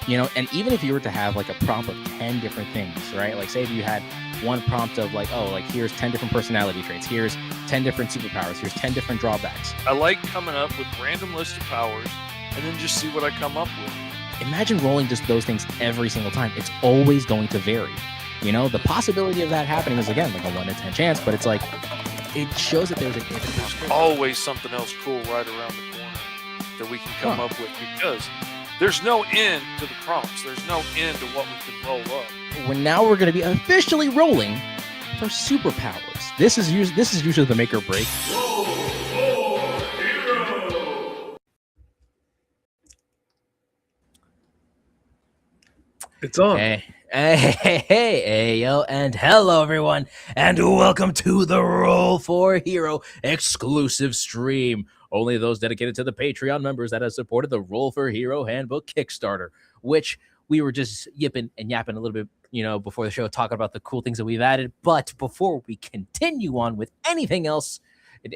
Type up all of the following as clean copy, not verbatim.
And even if you were to have like a prompt of 10 different things, right? Like say if you had one prompt of like, oh, like here's 10 different personality traits, here's 10 different superpowers, here's 10 different drawbacks. I like coming up with random list of powers and then just see what I come up with. Imagine rolling just those things every single time. It's always going to vary. The possibility of that happening is, again, like a 1 in 10 chance, but it's like, it shows that there's an infinite possibility. Always something else cool right around the corner that we can come up with, because there's no end to the prompts. There's no end to what we can roll up. We're going to be officially rolling for superpowers. This is usually the make or break. Roll for Hero! It's on. Hey, yo, and hello, everyone, and welcome to the Roll for Hero exclusive stream. Only those dedicated to the Patreon members that have supported the Roll for Hero Handbook Kickstarter, which we were just yipping and yapping a little bit, before the show, talking about the cool things that we've added. But before we continue on with anything else,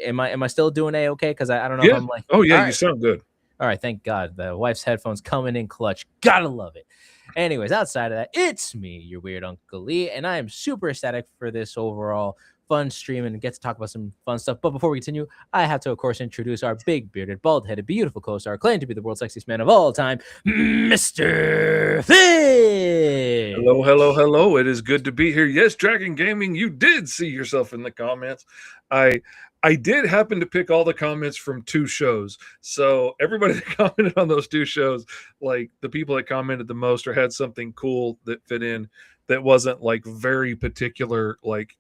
am I still doing A-okay? Because I don't know if I'm like... Oh, yeah, right. You sound good. All right, thank God. The wife's headphones coming in clutch. Gotta love it. Anyways, outside of that, it's me, your weird Uncle Lee, and I am super ecstatic for this overall fun stream and get to talk about some fun stuff. But before we continue, I have to, of course, introduce our big, bearded, bald-headed, beautiful co-star, claimed to be the world's sexiest man of all time, Mr. Finn! Hello. It is good to be here. Yes, Dragon Gaming, you did see yourself in the comments. I did happen to pick all the comments from 2 shows. So everybody that commented on those 2 shows, like the people that commented the most or had something cool that fit in that wasn't like very particular, like,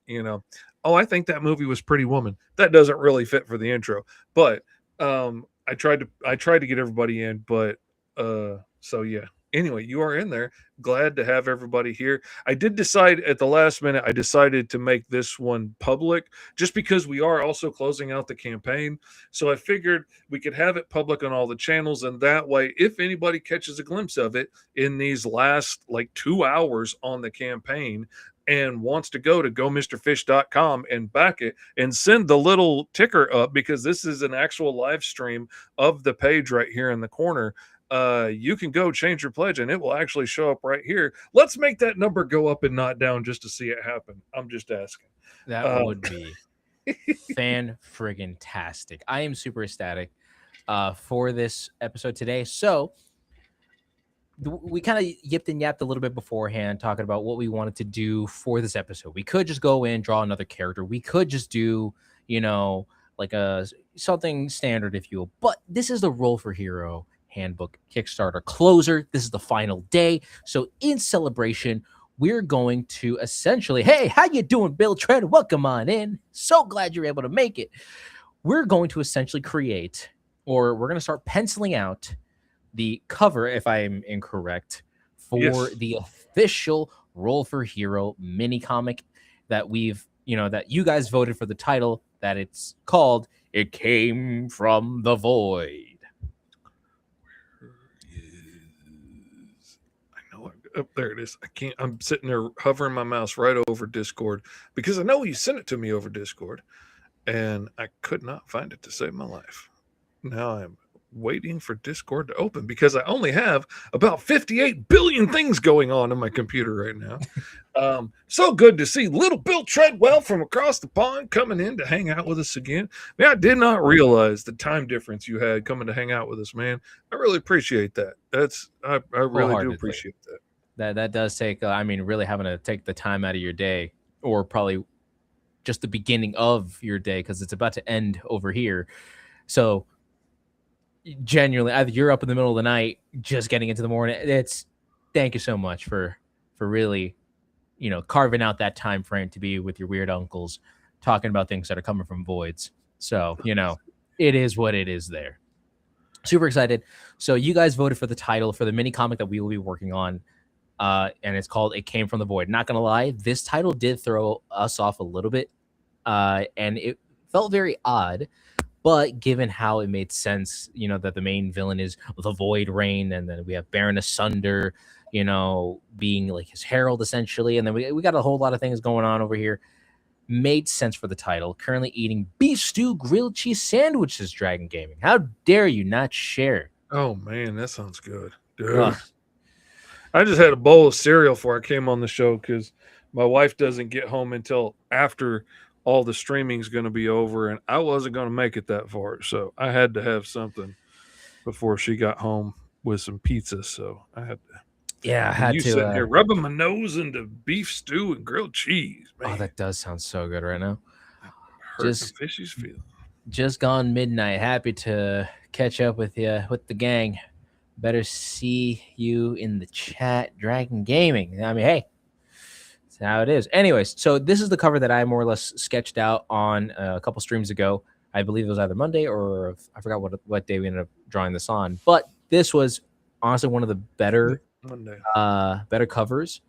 oh, I think that movie was Pretty Woman. That doesn't really fit for the intro. But I tried to get everybody in, but so yeah. Anyway, you are in there. Glad to have everybody here. I did decide at the last minute, I decided to make this one public just because we are also closing out the campaign. So I figured we could have it public on all the channels. And that way, if anybody catches a glimpse of it in these last like 2 hours on the campaign and wants to go to gomrfish.com and back it and send the little ticker up, because this is an actual live stream of the page right here in the corner, you can go change your pledge and it will actually show up right here. Let's make that number go up and not down just to see it happen. I'm just asking. That would be fan-friggin-tastic. I am super ecstatic for this episode today. So we kind of yipped and yapped a little bit beforehand, talking about what we wanted to do for this episode. We could just go in, draw another character. We could just do, like something standard, if you will. But this is the Roll for Hero Handbook Kickstarter closer. This is the final day. So in celebration, we're going to essentially, hey, how you doing, Bill Tread? Welcome on in. So glad you're able to make it. We're going to essentially create, or we're going to start penciling out the cover, if I'm incorrect, for the official Roll for Hero mini comic that we've, that you guys voted for the title, that it's called It Came from the Void. Oh, there it is. I'm sitting there hovering my mouse right over Discord because I know you sent it to me over Discord and I could not find it to save my life. Now I'm waiting for Discord to open because I only have about 58 billion things going on my computer right now. So good to see little Bill Treadwell from across the pond coming in to hang out with us again. Man, I did not realize the time difference you had coming to hang out with us, man. I really appreciate that. I really do appreciate that. That does take, really having to take the time out of your day, or probably just the beginning of your day, because it's about to end over here. So genuinely, either you're up in the middle of the night, just getting into the morning. Thank you so much for really, carving out that time frame to be with your weird uncles, talking about things that are coming from voids. So, it is what it is there. Super excited. So you guys voted for the title for the mini comic that we will be working on. And it's called It Came from the Void. Not gonna lie, this title did throw us off a little bit, and it felt very odd, but given how it made sense, that the main villain is the Void Rain, and then we have Baron Asunder, being like his herald essentially, and then we got a whole lot of things going on over here. Made sense for the title. Currently eating beef stew grilled cheese sandwiches, Dragon Gaming. How dare you not share? Oh man, that sounds good. Dude. I just had a bowl of cereal before I came on the show because my wife doesn't get home until after all the streaming's going to be over, and I wasn't going to make it that far, so I had to have something before she got home with some pizza. So I had to. Yeah, I And had you to. sitting here rubbing my nose into beef stew and grilled cheese, man. Oh, that does sound so good right now. Hurting Just fishy's feelings. just gone midnight. Happy to catch up with you with the gang. Better see you in the chat, Dragon Gaming. I mean, hey, that's how it is. Anyways, so this is the cover that I more or less sketched out on a couple streams ago. I believe it was either Monday or I forgot what day we ended up drawing this on. But this was honestly one of the better Monday. better covers.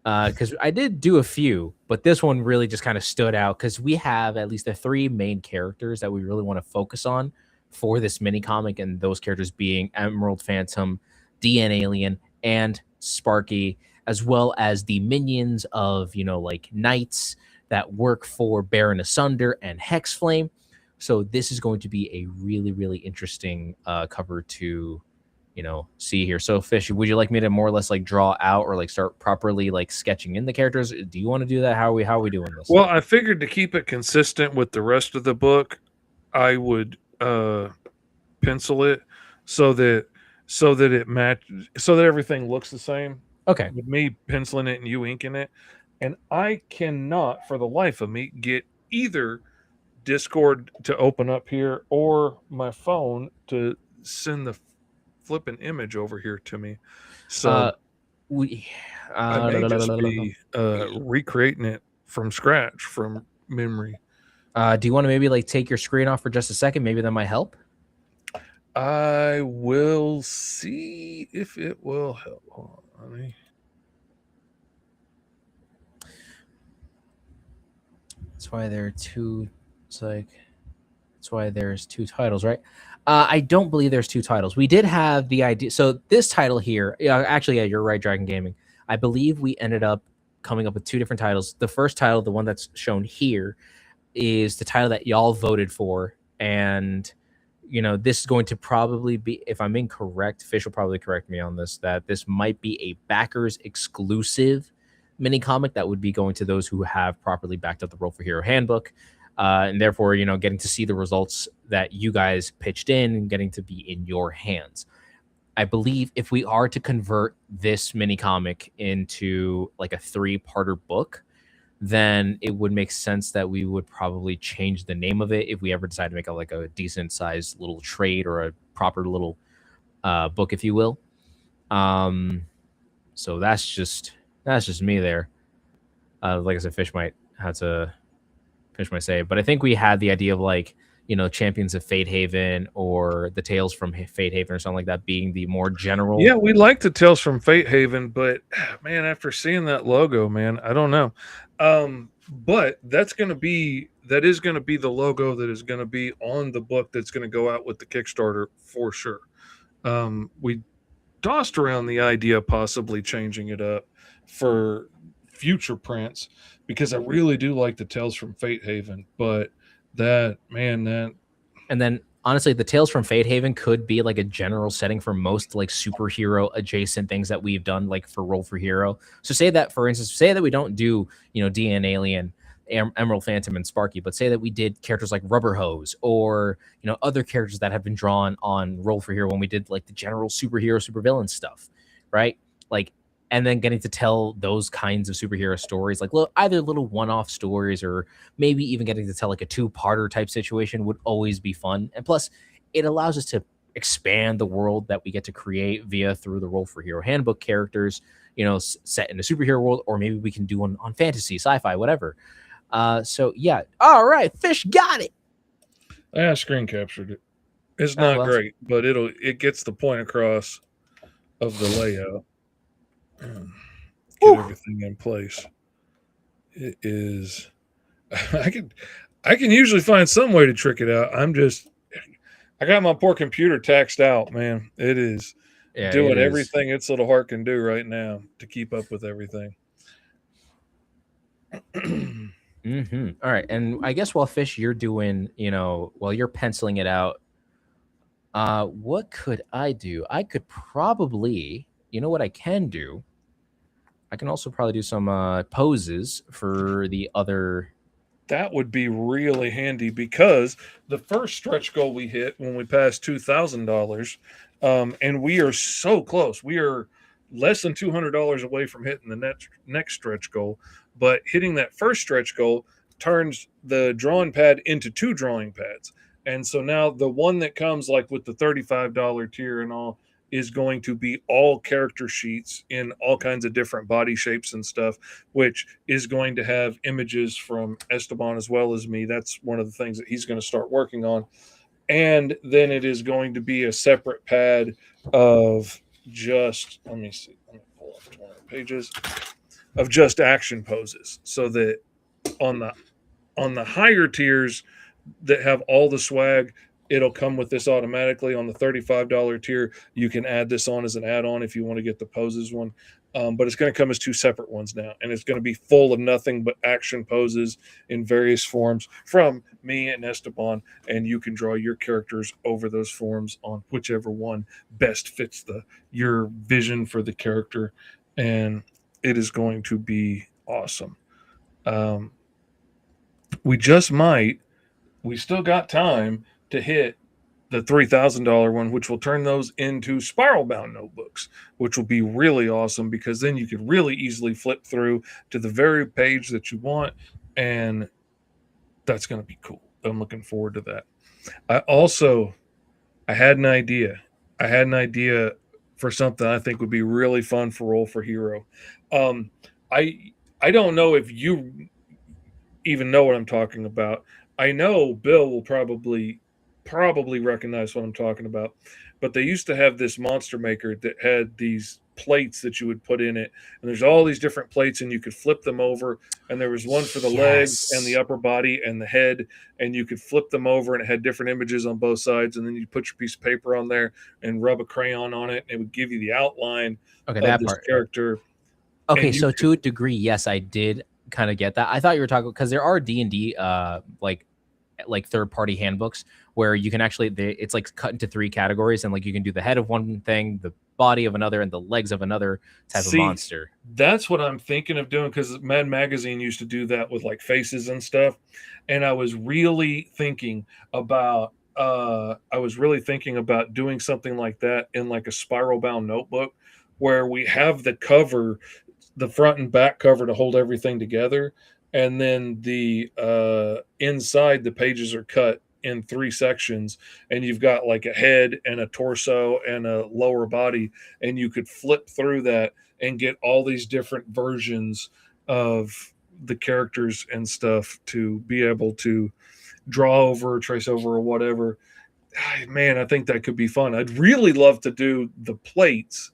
Because I did do a few, but this one really just kind of stood out because we have at least the three main characters that we really want to focus on for this mini comic, and those characters being Emerald Phantom, DN Alien, and Sparky, as well as the minions of like knights that work for Baron Asunder and Hexflame. So this is going to be a really, really interesting cover to see here. So Fish, would you like me to more or less like draw out or like start properly like sketching in the characters? Do you want to do that? How are we doing this? Well, I figured to keep it consistent with the rest of the book, I would pencil it so that it matches, so that everything looks the same. Okay. With me penciling it and you inking it. And I cannot for the life of me get either Discord to open up here or my phone to send the flipping image over here to me. So I may just be recreating it from scratch from memory. Do you want to maybe like take your screen off for just a second? Maybe that might help. I will see if it will help. Hold on, honey. That's why there are two. It's like that's why there's two titles, right? I don't believe there's two titles. We did have the idea. So this title here, actually, yeah, you're right, Dragon Gaming. I believe we ended up coming up with two different titles. The first title, the one that's shown here, is the title that y'all voted for, and this is going to probably be, if I'm incorrect, Fish will probably correct me on this, that this might be a backers exclusive mini comic that would be going to those who have properly backed up the Roll for Hero Handbook. And therefore, getting to see the results that you guys pitched in and getting to be in your hands. I believe if we are to convert this mini comic into like a 3-parter book, then it would make sense that we would probably change the name of it if we ever decide to make a decent sized little trade or a proper little book, if you will. So that's just me there. Like I said, Fish might say, but I think we had the idea of Champions of Fate Haven or the Tales from Fate Haven or something like that being the more general. Yeah, we like the Tales from Fate Haven, but man, after seeing that logo, man, I don't know. But that is going to be the logo that is going to be on the book that's going to go out with the Kickstarter for sure. We tossed around the idea of possibly changing it up for future prints because I really do like the Tales from Fate Haven, but and then honestly, the Tales from Fate Haven could be like a general setting for most like superhero adjacent things that we've done, like for Roll for Hero. So say that, for instance, say that we don't do DN Alien, Emerald Phantom, and Sparky, but say that we did characters like Rubber Hose or other characters that have been drawn on Roll for Hero when we did like the general superhero supervillain stuff, right? Like, and then getting to tell those kinds of superhero stories, like either little one-off stories or maybe even getting to tell like a 2-parter type situation would always be fun. And plus, it allows us to expand the world that we get to create through the Roll for Hero Handbook characters, set in a superhero world, or maybe we can do one on fantasy, sci-fi, whatever. So yeah, all right, Fish got it. I screen captured it. It's not great, but it gets the point across of the layout. Get everything in place. It is. I can usually find some way to trick it out. I got my poor computer taxed out, man. It is doing everything its little heart can do right now to keep up with everything. Mm-hmm. All right, and I guess while Fish, you're doing, while you're penciling it out, what could I do? I could probably, you know what I can do? I can also probably do some poses for the other. That would be really handy because the first stretch goal we hit when we passed $2,000, and we are so close. We are less than $200 away from hitting the next stretch goal. But hitting that first stretch goal turns the drawing pad into 2 drawing pads. And so now the one that comes like with the $35 tier and all is going to be all character sheets in all kinds of different body shapes and stuff, which is going to have images from Esteban as well as me. That's one of the things that he's going to start working on. And then it is going to be a separate pad of just, let me see, let me pull up 20 pages of just action poses, so that on the higher tiers that have all the swag, it'll come with this automatically. On the $35 tier, you can add this on as an add-on if you want to get the poses one. But it's going to come as 2 separate ones now, and it's going to be full of nothing but action poses in various forms from me and Esteban, and you can draw your characters over those forms on whichever one best fits your vision for the character, and it is going to be awesome. We still got time to hit the $3,000 one, which will turn those into spiral bound notebooks, which will be really awesome because then you could really easily flip through to the very page that you want. And that's going to be cool. I'm looking forward to that. I had an idea. For something I think would be really fun for Roll for Hero. I don't know if you even know what I'm talking about. I know Bill will probably recognize what I'm talking about, but they used to have this monster maker that had these plates that you would put in it, and there's all these different plates, and you could flip them over, and there was one for the legs and the upper body and the head, and you could flip them over, and it had different images on both sides, and then you put your piece of paper on there and rub a crayon on it, and it would give you the outline of that this part. character. Okay, so to a degree, yes, I did kind of get that. I thought you were talking because there are D&D like third-party handbooks where you can actually it's like cut into 3 categories, and like you can do the head of one thing, the body of another, and the legs of another type of monster. That's what I'm thinking of doing, because Mad Magazine used to do that with like faces and stuff, and I was really thinking about doing something like that in like a spiral bound notebook, where we have the cover, the front and back cover to hold everything together, and then the inside the pages are cut in 3 sections, and you've got like a head and a torso and a lower body, and you could flip through that and get all these different versions of the characters and stuff to be able to draw over, trace over, or whatever. Man, I think that could be fun. I'd really love to do the plates,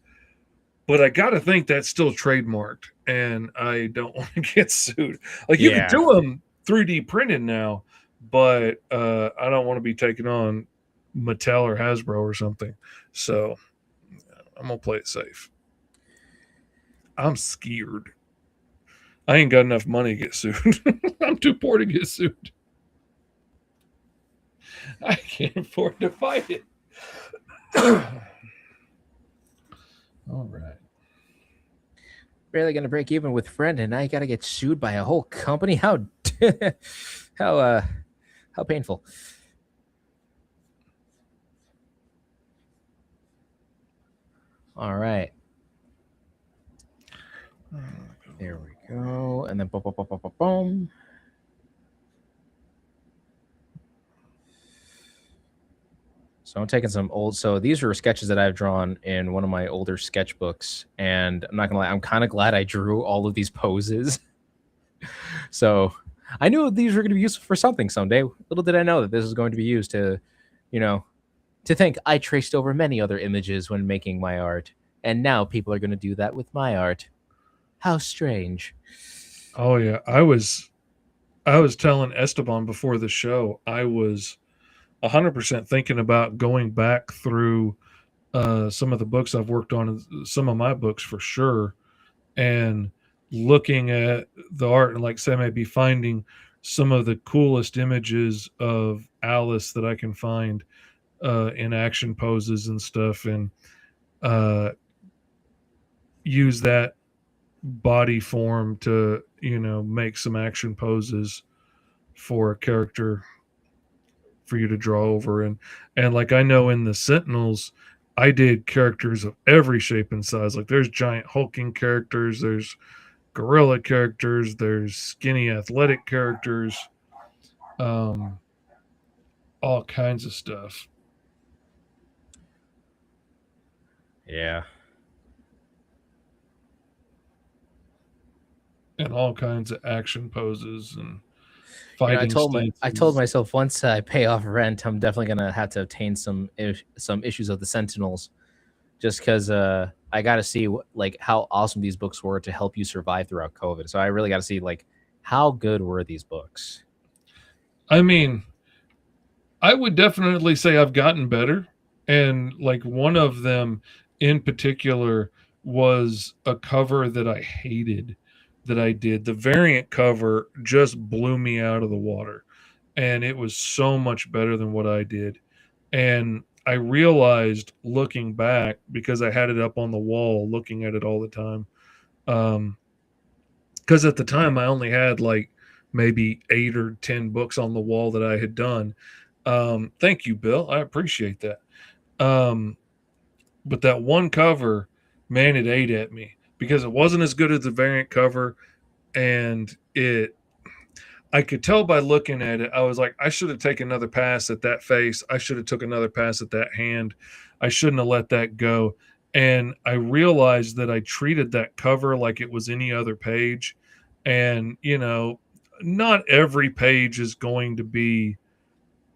but I got to think that's still trademarked, and I don't want to get sued. Like, you can do them 3D printed now, but I don't want to be taking on Mattel or Hasbro or something. So I'm going to play it safe. I'm scared. I ain't got enough money to get sued. I'm too poor to get sued. I can't afford to fight it. All right. Barely gonna break even with friend, and now you gotta get sued by a whole company. How painful. All right. There we go. And then boom, boom, boom, boom, boom, boom. So I'm taking some old. So these are sketches that I've drawn in one of my older sketchbooks, and I'm not gonna lie, I'm kind of glad I drew all of these poses. So I knew these were going to be useful for something someday. Little did I know that this is going to be used to, to think I traced over many other images when making my art, and now people are going to do that with my art. How strange. Oh yeah, I was telling Esteban before the show, I was 100% thinking about going back through some of the books I've worked on, some of my books for sure, and looking at the art and, like, say, maybe finding some of the coolest images of Alice that I can find in action poses and stuff, and use that body form to, make some action poses for a character for you to draw over. And like, I know in the Sentinels, I did characters of every shape and size. Like, there's giant hulking characters, there's gorilla characters, there's skinny athletic characters, um, all kinds of stuff. Yeah. And all kinds of action poses and You know, fighting I told stances. myself once I pay off rent, I'm definitely gonna have to obtain some issues of the Sentinels, just because I got to see like how awesome these books were to help you survive throughout COVID. So I really got to see like how good were these books. I mean, I would definitely say I've gotten better. And like, one of them in particular was a cover that I hated that I did. The variant cover just blew me out of the water. And it was so much better than what I did. And I realized looking back, because I had it up on the wall looking at it all the time. Because at the time I only had like maybe 8 or 10 books on the wall that I had done. Thank you, Bill. I appreciate that. Um, but that one cover, man, it ate at me because it wasn't as good as the variant cover, and I could tell by looking at it. I was like, I should have taken another pass at that face. I should have took another pass at that hand. I shouldn't have let that go. And I realized that I treated that cover like it was any other page. And, not every page is going to be,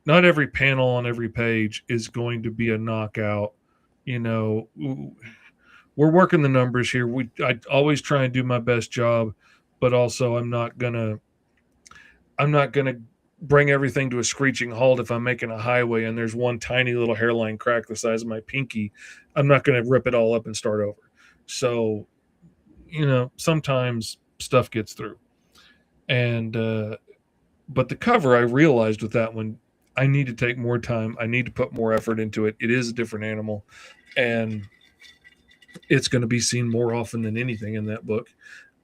not every panel on every page is going to be a knockout. You know, we're working the numbers here. I always try and do my best job, but also I'm not gonna bring everything to a screeching halt. If I'm making a highway and there's one tiny little hairline crack the size of my pinky, I'm not gonna rip it all up and start over. So, sometimes stuff gets through. And but the cover, I realized with that one, I need to take more time. I need to put more effort into it. It is a different animal, and it's going to be seen more often than anything in that book.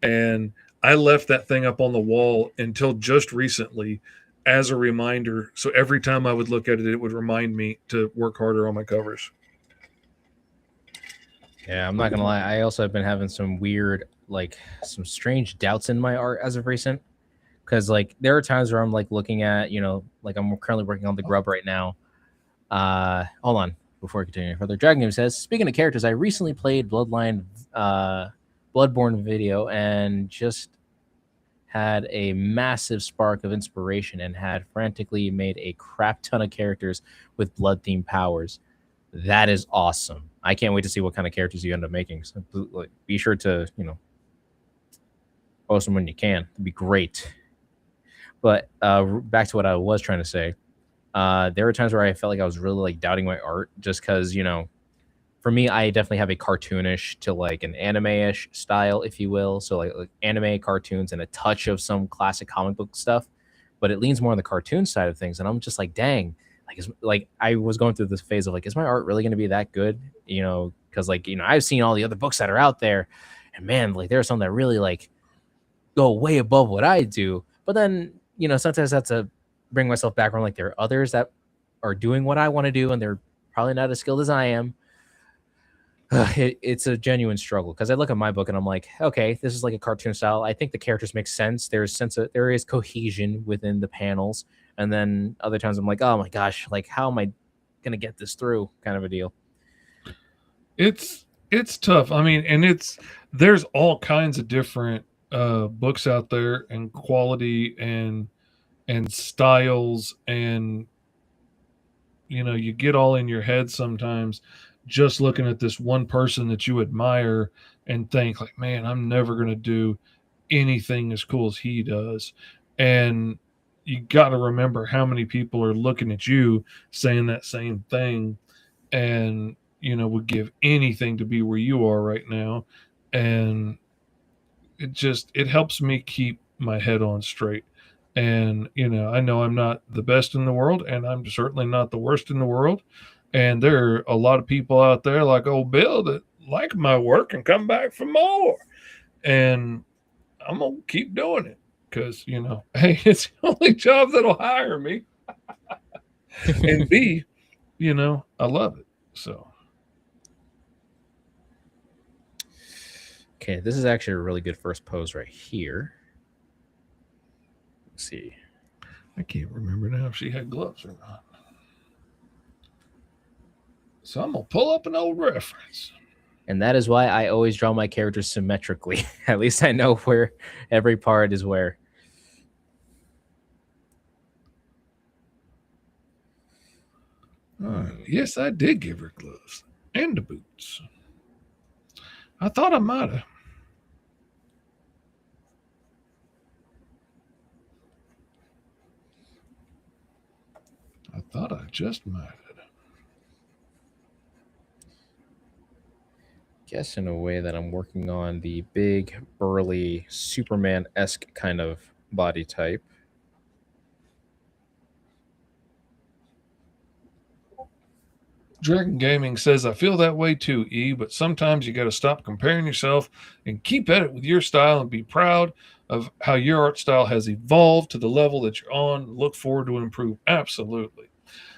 And I left that thing up on the wall until just recently as a reminder. So every time I would look at it, it would remind me to work harder on my covers. Yeah, I'm not gonna lie. I also have been having some weird, like, some strange doubts in my art as of recent. Because like there are times where I'm like looking at, like I'm currently working on the Grub right now. Hold on before I continue further. Dragon Game says, speaking of characters, I recently played Bloodborne video and just had a massive spark of inspiration and had frantically made a crap ton of characters with blood themed powers. That is awesome. I can't wait to see what kind of characters you end up making. So, like, be sure to, post them when you can. It'd be great. But back to what I was trying to say. There were times where I felt like I was really like doubting my art just because, for me, I definitely have a cartoonish to like an anime-ish style, if you will. So like anime cartoons and a touch of some classic comic book stuff, but it leans more on the cartoon side of things. And I'm just like, dang, like I was going through this phase of like, is my art really going to be that good? Because like, I've seen all the other books that are out there, and man, like there are some that really like go way above what I do. But then, sometimes I have to bring myself back around. Like there are others that are doing what I want to do, and they're probably not as skilled as I am. It's a genuine struggle because I look at my book and I'm like, okay, this is like a cartoon style. I think the characters make sense. There is cohesion within the panels, and then other times I'm like, oh my gosh, like how am I gonna get this through? Kind of a deal. It's tough. I mean, and there's all kinds of different books out there, and quality and styles, and you get all in your head sometimes just looking at this one person that you admire and think like, man, I'm never going to do anything as cool as he does. And you got to remember how many people are looking at you saying that same thing, and would give anything to be where you are right now. And it helps me keep my head on straight. And I know I'm not the best in the world, and I'm certainly not the worst in the world. And there are a lot of people out there like old Bill that like my work and come back for more. And I'm gonna keep doing it because hey, it's the only job that'll hire me. And B, I love it. So Okay, this is actually a really good first pose right here. Let's see. I can't remember now if she had gloves or not. So I'm gonna pull up an old reference. And that is why I always draw my characters symmetrically. At least I know where every part is where. Yes, I did give her gloves and the boots. I thought I might have. I thought I just might have. Guess in a way that I'm working on the big, burly, Superman-esque kind of body type. Dragon Gaming says, I feel that way too, E, but sometimes you got to stop comparing yourself and keep at it with your style and be proud of how your art style has evolved to the level that you're on. Look forward to improve. Absolutely.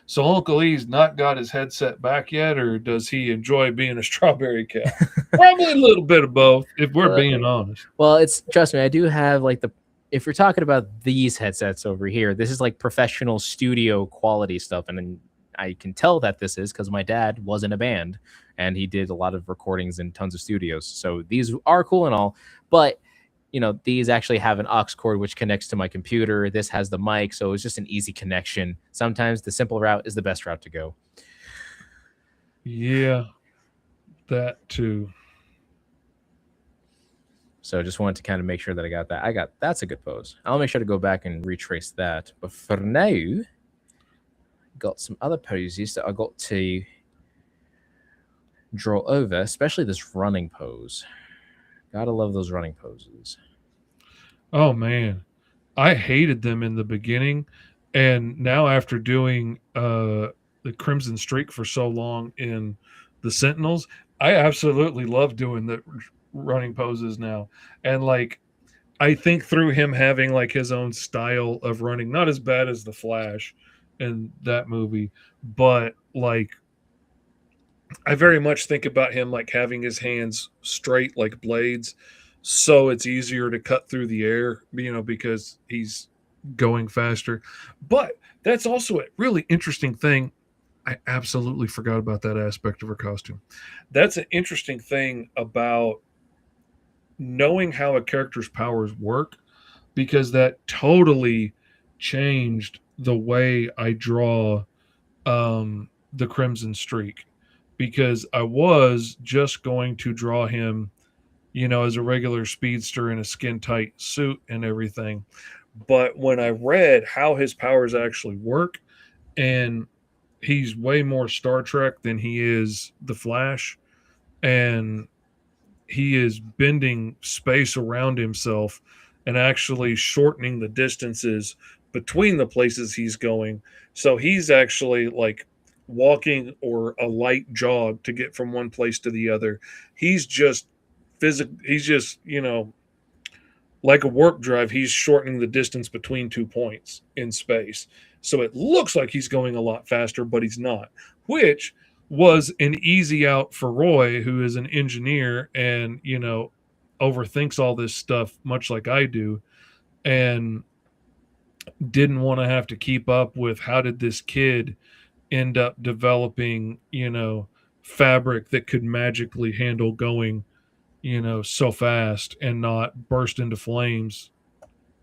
So Uncle E's not got his headset back yet, or does he enjoy being a strawberry cat? Probably a little bit of both, if we're being honest. Well, it's trust me, I do have like if you're talking about these headsets over here, this is like professional studio quality stuff, and then I can tell that this is because my dad was in a band and he did a lot of recordings in tons of studios. So these are cool and all, but these actually have an aux cord which connects to my computer. This has the mic, so it's just an easy connection. Sometimes the simple route is the best route to go. Yeah, that too. So just wanted to kind of make sure that I got that. That's a good pose. I'll make sure to go back and retrace that. But for now, got some other poses that I got to draw over, especially this running pose. Gotta love those running poses. Oh man, I hated them in the beginning, and now after doing the Crimson Streak for so long in the Sentinels, I absolutely love doing the running poses now. And like, I think through him having like his own style of running, not as bad as the Flash in that movie, but like I very much think about him like having his hands straight like blades, so it's easier to cut through the air, because he's going faster. But that's also a really interesting thing. I absolutely forgot about that aspect of her costume. That's an interesting thing about knowing how a character's powers work, because that totally changed the way I draw the Crimson Streak, because I was just going to draw him, as a regular speedster in a skin tight suit and everything. But when I read how his powers actually work, and he's way more Star Trek than he is the Flash, and he is bending space around himself and actually shortening the distances between the places he's going. So he's actually like walking or a light jog to get from one place to the other. He's just he's just, like a warp drive, he's shortening the distance between 2 points in space. So it looks like he's going a lot faster, but he's not, which was an easy out for Roy, who is an engineer and, overthinks all this stuff much like I do, and didn't want to have to keep up with how did this kid end up developing, fabric that could magically handle going, so fast and not burst into flames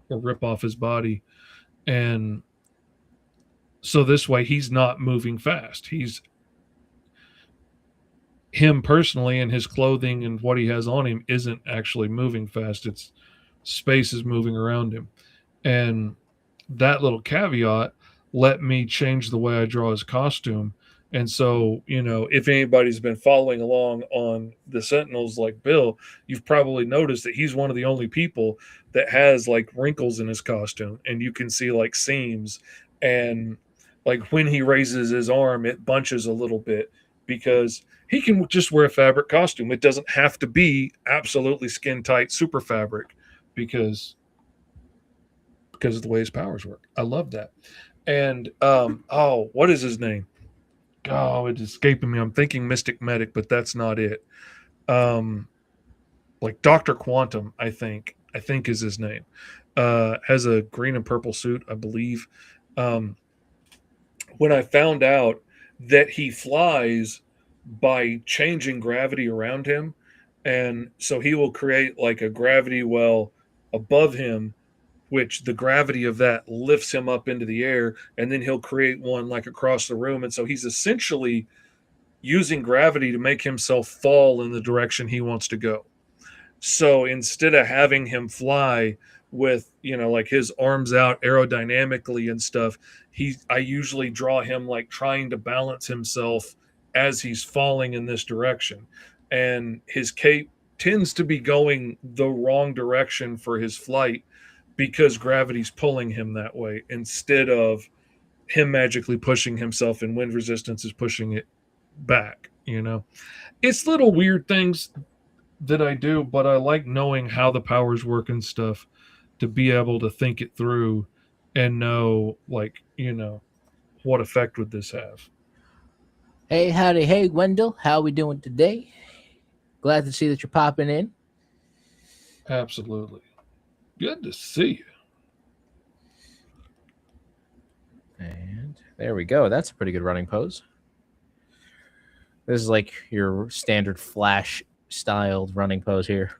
or rip off his body. And so this way he's not moving fast. He's him personally, and his clothing and what he has on him isn't actually moving fast. It's space is moving around him. And that little caveat let me change the way I draw his costume. And so, if anybody's been following along on the Sentinels like Bill, you've probably noticed that he's one of the only people that has like wrinkles in his costume, and you can see like seams, and like when he raises his arm, it bunches a little bit. because he can just wear a fabric costume. It doesn't have to be absolutely skin tight super fabric because of the way his powers work. I love that. And what is his name? Oh, it's escaping me. I'm thinking Mystic Medic, but that's not it. Like Dr. Quantum, I think is his name. Has a green and purple suit, I believe. When I found out that he flies by changing gravity around him, and so he will create like a gravity well above him, which the gravity of that lifts him up into the air, and then he'll create one like across the room. And so he's essentially using gravity to make himself fall in the direction he wants to go. So instead of having him fly with, like his arms out aerodynamically and stuff, I usually draw him like trying to balance himself as he's falling in this direction. And his cape tends to be going the wrong direction for his flight because gravity's pulling him that way instead of him magically pushing himself, and wind resistance is pushing it back. It's little weird things that I do, but I like knowing how the powers work and stuff to be able to think it through and know, like, what effect would this have. Hey, howdy, hey, Wendell. How we doing today? Glad to see that you're popping in. Absolutely. Good to see you. And there we go. That's a pretty good running pose. This is like your standard Flash styled running pose here.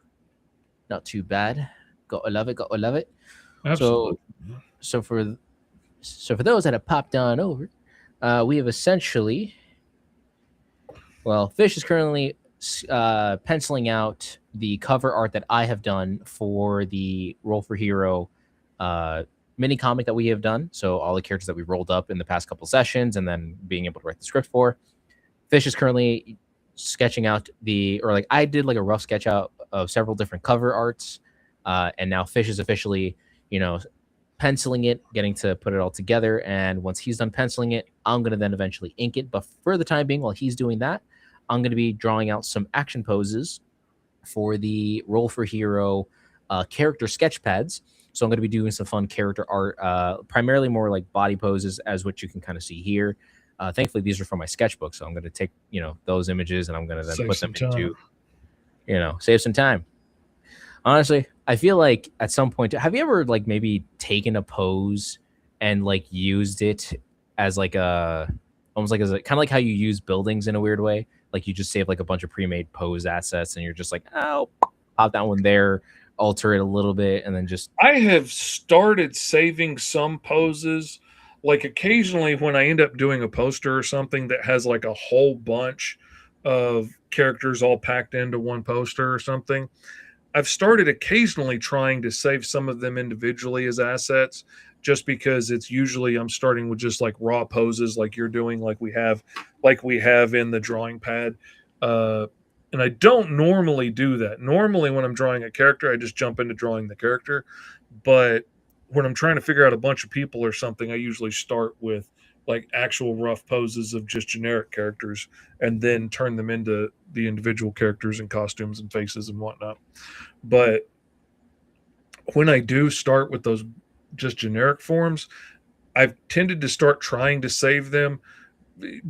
Not too bad. Gotta love it. Gotta love it. Absolutely. So for those that have popped on over, we have essentially, Fish is currently penciling out the cover art that I have done for the Roll for Hero mini comic that we have done. So all the characters that we rolled up in the past couple sessions, and then being able to write the script for. Fish is currently sketching out I did like a rough sketch out of several different cover arts, and now Fish is officially, penciling it, getting to put it all together. And once he's done penciling it, I'm going to then eventually ink it. But for the time being, while he's doing that, I'm going to be drawing out some action poses for the Roll for Hero character sketch pads. So I'm going to be doing some fun character art, primarily more like body poses, as what you can kind of see here. Thankfully, these are from my sketchbook, so I'm going to take those images and I'm going to then put them into, save some time. Honestly, I feel like at some point, have you ever like maybe taken a pose and like used it as like almost like as kind of like how you use buildings in a weird way? Like you just save like a bunch of pre-made pose assets and you're just like, oh, pop that one there, alter it a little bit, and then just. I have started saving some poses. Like occasionally when I end up doing a poster or something that has like a whole bunch of characters all packed into one poster or something, I've started occasionally trying to save some of them individually as assets, just because it's usually I'm starting with just like raw poses like you're doing, like we have in the drawing pad. And I don't normally do that. Normally when I'm drawing a character, I just jump into drawing the character. But when I'm trying to figure out a bunch of people or something, I usually start with like actual rough poses of just generic characters and then turn them into the individual characters and costumes and faces and whatnot. But when I do start with those just generic forms, I've tended to start trying to save them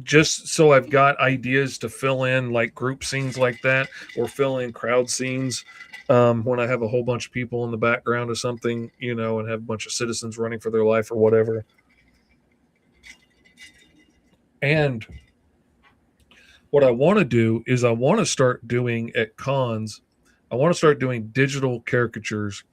just so I've got ideas to fill in like group scenes like that, or fill in crowd scenes when I have a whole bunch of people in the background of something, and have a bunch of citizens running for their life or whatever. And what I want to do is I want to start doing at cons, I want to start doing digital caricatures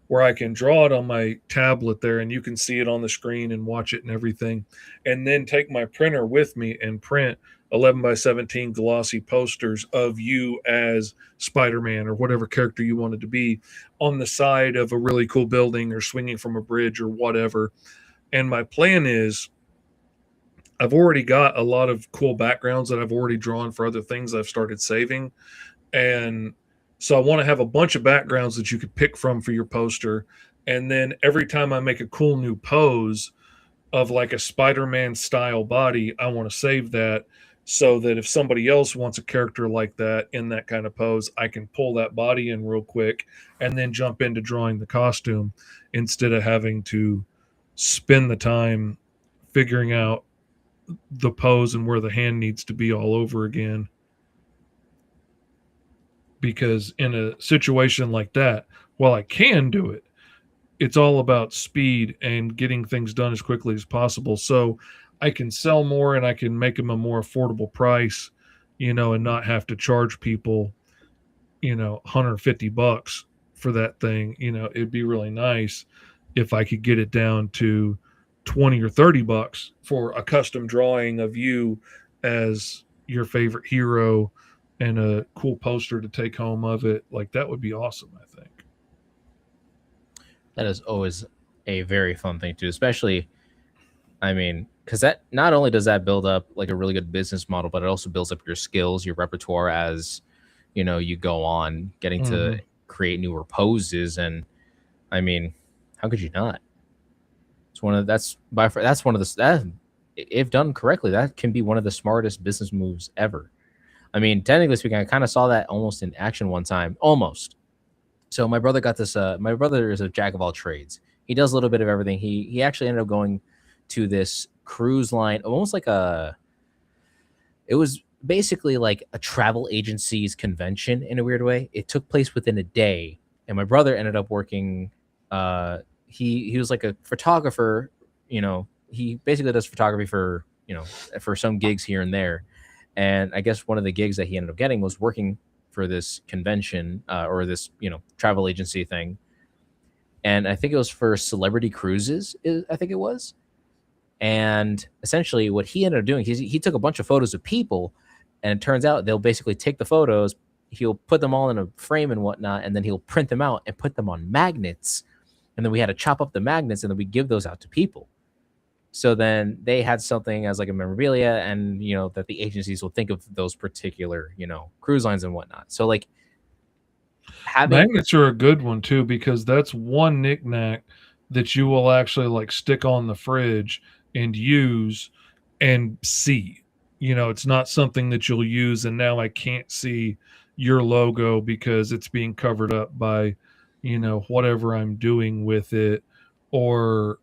where I can draw it on my tablet there and you can see it on the screen and watch it and everything. And then take my printer with me and print 11 by 17 glossy posters of you as Spider-Man or whatever character you wanted to be on the side of a really cool building or swinging from a bridge or whatever. And my plan is I've already got a lot of cool backgrounds that I've already drawn for other things I've started saving. And so I want to have a bunch of backgrounds that you could pick from for your poster. And then every time I make a cool new pose of like a Spider-Man style body, I want to save that so that if somebody else wants a character like that in that kind of pose, I can pull that body in real quick and then jump into drawing the costume instead of having to spend the time figuring out the pose and where the hand needs to be all over again. Because in a situation like that, while I can do it, it's all about speed and getting things done as quickly as possible. So I can sell more and I can make them a more affordable price, and not have to charge people, $150 for that thing. It'd be really nice if I could get it down to 20 or $30 for a custom drawing of you as your favorite hero and a cool poster to take home of it. Like, that would be awesome, I think. That is always a very fun thing too, especially, I mean, because that not only does that build up like a really good business model, but it also builds up your skills, your repertoire as you go on, getting to create newer poses. And I mean, how could you not? It's one of that's by far that's one of the that if done correctly, that can be one of the smartest business moves ever. I mean, technically speaking, I kind of saw that almost in action one time, almost. So my brother got this. My brother is a jack of all trades. He does a little bit of everything. He actually ended up going to this cruise line, almost like a. It was basically like a travel agency's convention in a weird way. It took place within a day, and my brother ended up working. He was like a photographer. He basically does photography for for some gigs here and there. And I guess one of the gigs that he ended up getting was working for this convention or this travel agency thing, and I think it was for Celebrity Cruises. I think it was, and essentially what he ended up doing, he took a bunch of photos of people, and it turns out they'll basically take the photos, he'll put them all in a frame and whatnot, and then he'll print them out and put them on magnets, and then we had to chop up the magnets and then we give those out to people. So then they had something as like a memorabilia, and that the agencies will think of those particular cruise lines and whatnot. So like having Magnets are a good one too, because that's one knickknack that you will actually like stick on the fridge and use and see. It's not something that you'll use and now I can't see your logo because it's being covered up by, whatever I'm doing with it, or,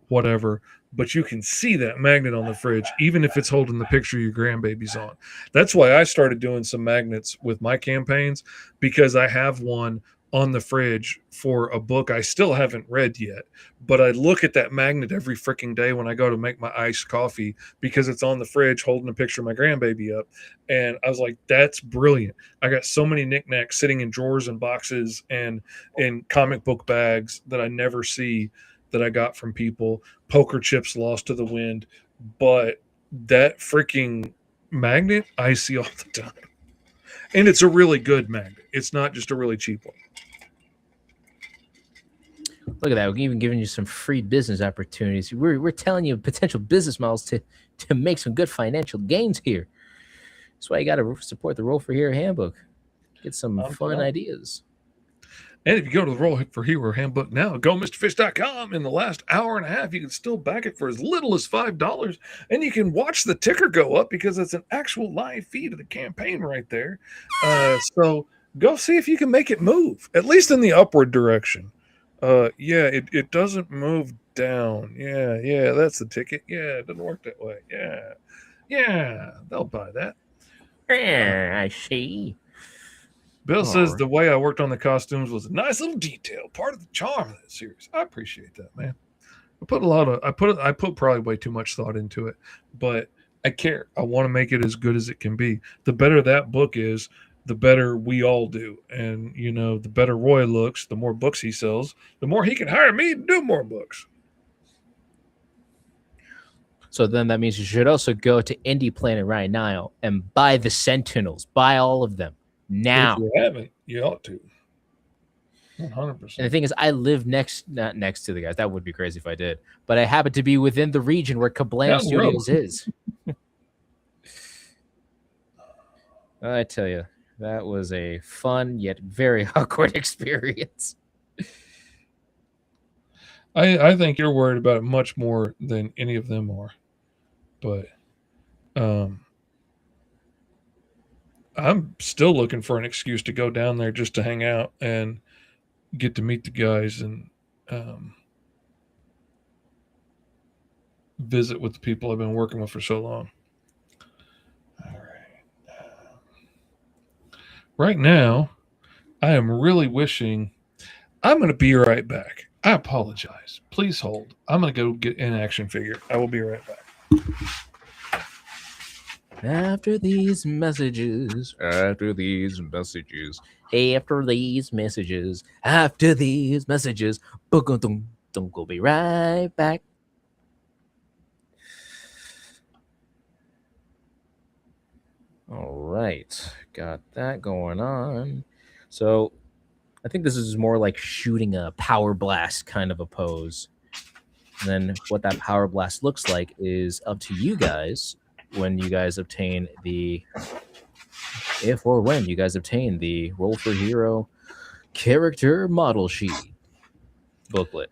whatever. But you can see that magnet on the fridge, even if it's holding the picture your grandbaby's on. That's why I started doing some magnets with my campaigns, because I have one on the fridge for a book I still haven't read yet. But I look at that magnet every freaking day when I go to make my iced coffee, because it's on the fridge holding a picture of my grandbaby up. And I was like, that's brilliant. I got so many knickknacks sitting in drawers and boxes and in comic book bags that I never see, that I got from people, poker chips lost to the wind. But that freaking magnet I see all the time. And it's a really good magnet. It's not just a really cheap one. Look at that, we're even giving you some free business opportunities. We're telling you potential business models to make some good financial gains here. That's why you got to support the Roll for Hero Handbook. Get some fun ideas. And if you go to the Roll for Hero Handbook now, go MrFish.com, in the last hour and a half, you can still back it for as little as $5. And you can watch the ticker go up because it's an actual live feed of the campaign right there. So go see if you can make it move, at least in the upward direction. It doesn't move down. Yeah, that's the ticket. Yeah, it doesn't work that way. Yeah, they'll buy that. I see. Bill says the way I worked on the costumes was a nice little detail, part of the charm of that series. I appreciate that, man. I put probably way too much thought into it, but I care. I want to make it as good as it can be. The better that book is, the better we all do. And the better Roy looks, the more books he sells, the more he can hire me to do more books. So then that means you should also go to Indie Planet right now and buy the Sentinels. Buy all of them now. If you haven't, you ought to. 100%. And the thing is, I live not next to the guys. That would be crazy if I did. But I happen to be within the region where Kablam Studios is. I tell you, that was a fun yet very awkward experience. I think you're worried about it much more than any of them are. But I'm still looking for an excuse to go down there just to hang out and get to meet the guys and um, visit with the people I've been working with for so long. All right. Right now, I am really wishing I'm going to be right back. I apologize. Please hold. I'm going to go get an action figure. I will be right back. After these messages, after these messages, after these messages, after these messages, don't go be right back. All right, got that going on. So I think this is more like shooting a power blast kind of a pose. And then what that power blast looks like is up to you guys when you guys obtain the if or when you guys obtain the Roll for Hero character model sheet booklet.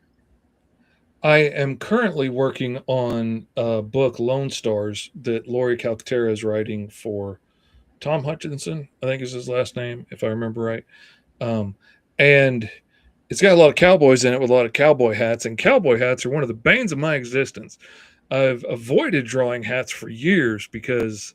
I am currently working on a book, Lone Stars, that Lori Calcaterra is writing for Tom Hutchinson, I think is his last name, if I remember right. Um, and it's got a lot of cowboys in it with a lot of cowboy hats, and cowboy hats are one of the banes of my existence. I've avoided drawing hats for years because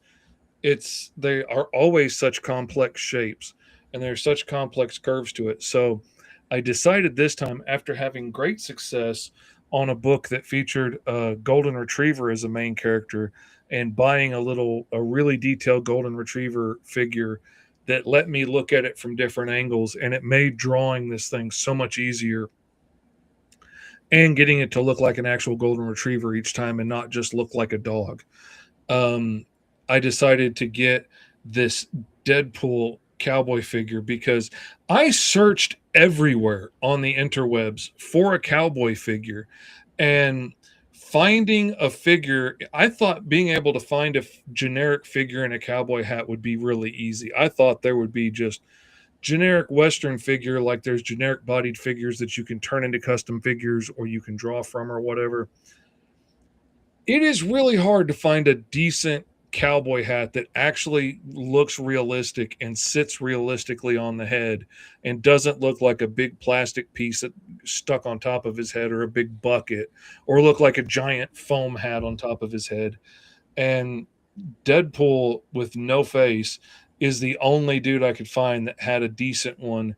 they are always such complex shapes and there's such complex curves to it. So I decided this time, after having great success on a book that featured a golden retriever as a main character, and buying a really detailed golden retriever figure that let me look at it from different angles, and it made drawing this thing so much easier and getting it to look like an actual golden retriever each time and not just look like a dog. um, I decided to get this Deadpool cowboy figure because I searched everywhere on the interwebs for a cowboy figure, and finding a figure, I thought being able to find a generic figure in a cowboy hat would be really easy. I thought there would be just generic Western figure, like there's generic bodied figures that you can turn into custom figures or you can draw from or whatever. It is really hard to find a decent cowboy hat that actually looks realistic and sits realistically on the head and doesn't look like a big plastic piece that stuck on top of his head or a big bucket or look like a giant foam hat on top of his head. And Deadpool with no face is the only dude I could find that had a decent one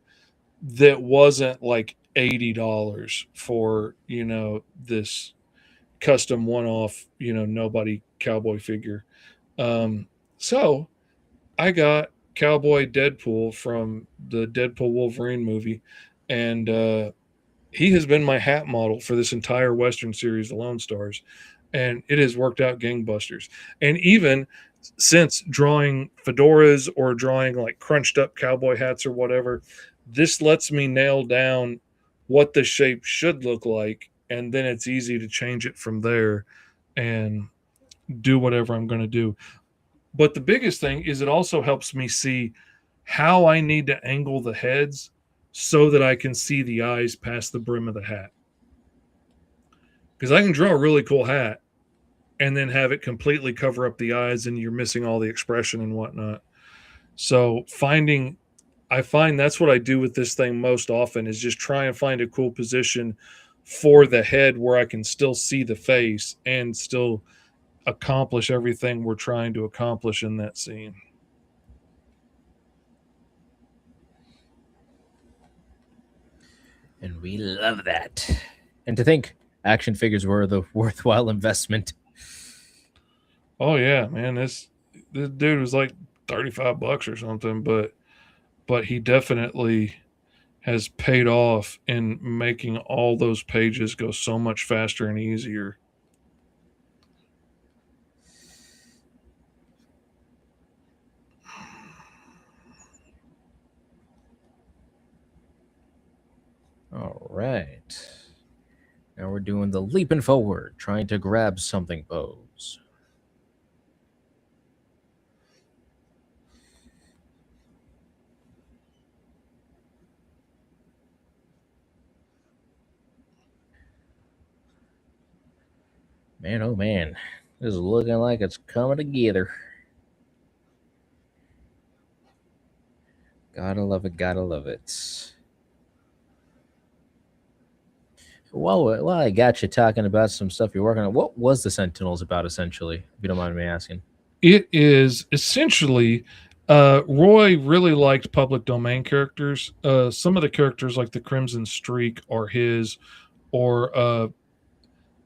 that wasn't like $80 for, this custom one-off, nobody cowboy figure. So I got Cowboy Deadpool from the Deadpool Wolverine movie, and he has been my hat model for this entire Western series, The Lone Stars, and it has worked out gangbusters. And even since drawing fedoras or drawing like crunched up cowboy hats or whatever, this lets me nail down what the shape should look like, and then it's easy to change it from there and do whatever I'm going to do. But the biggest thing is it also helps me see how I need to angle the heads so that I can see the eyes past the brim of the hat. Because I can draw a really cool hat and then have it completely cover up the eyes and you're missing all the expression and whatnot. So I find that's what I do with this thing most often is just try and find a cool position for the head where I can still see the face and still accomplish everything we're trying to accomplish in that scene. And we love that. And to think action figures were the worthwhile investment. Oh yeah, man, this dude was like $35 or something, but he definitely has paid off in making all those pages go so much faster and easier. All right. Now we're doing the leaping forward, trying to grab something pose. Man, oh man, this is looking like it's coming together. Gotta love it. Gotta love it. Well, I got you talking about some stuff you're working on. What was the Sentinels about, essentially, if you don't mind me asking? It is essentially Roy really liked public domain characters. Some of the characters, like the Crimson Streak, are his, or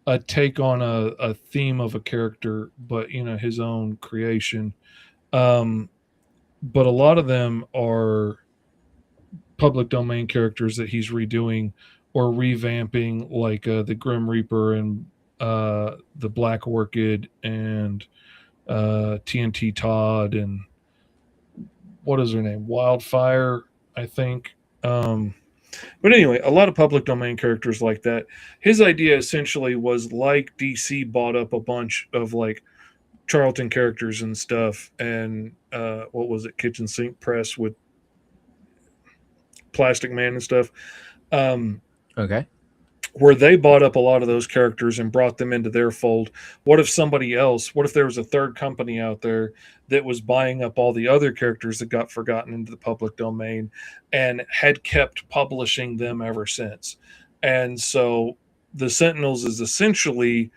a take on a theme of a character, but his own creation. Um, but a lot of them are public domain characters that he's redoing or revamping, like the Grim Reaper and the Black Orchid and TNT Todd and what is her name? Wildfire, I think. But anyway, a lot of public domain characters like that. His idea essentially was, like, DC bought up a bunch of like Charlton characters and stuff, and what was it, Kitchen Sink Press with Plastic Man and stuff. Okay. Where they bought up a lot of those characters and brought them into their fold. What if there was a third company out there that was buying up all the other characters that got forgotten into the public domain and had kept publishing them ever since? And so the Sentinels is essentially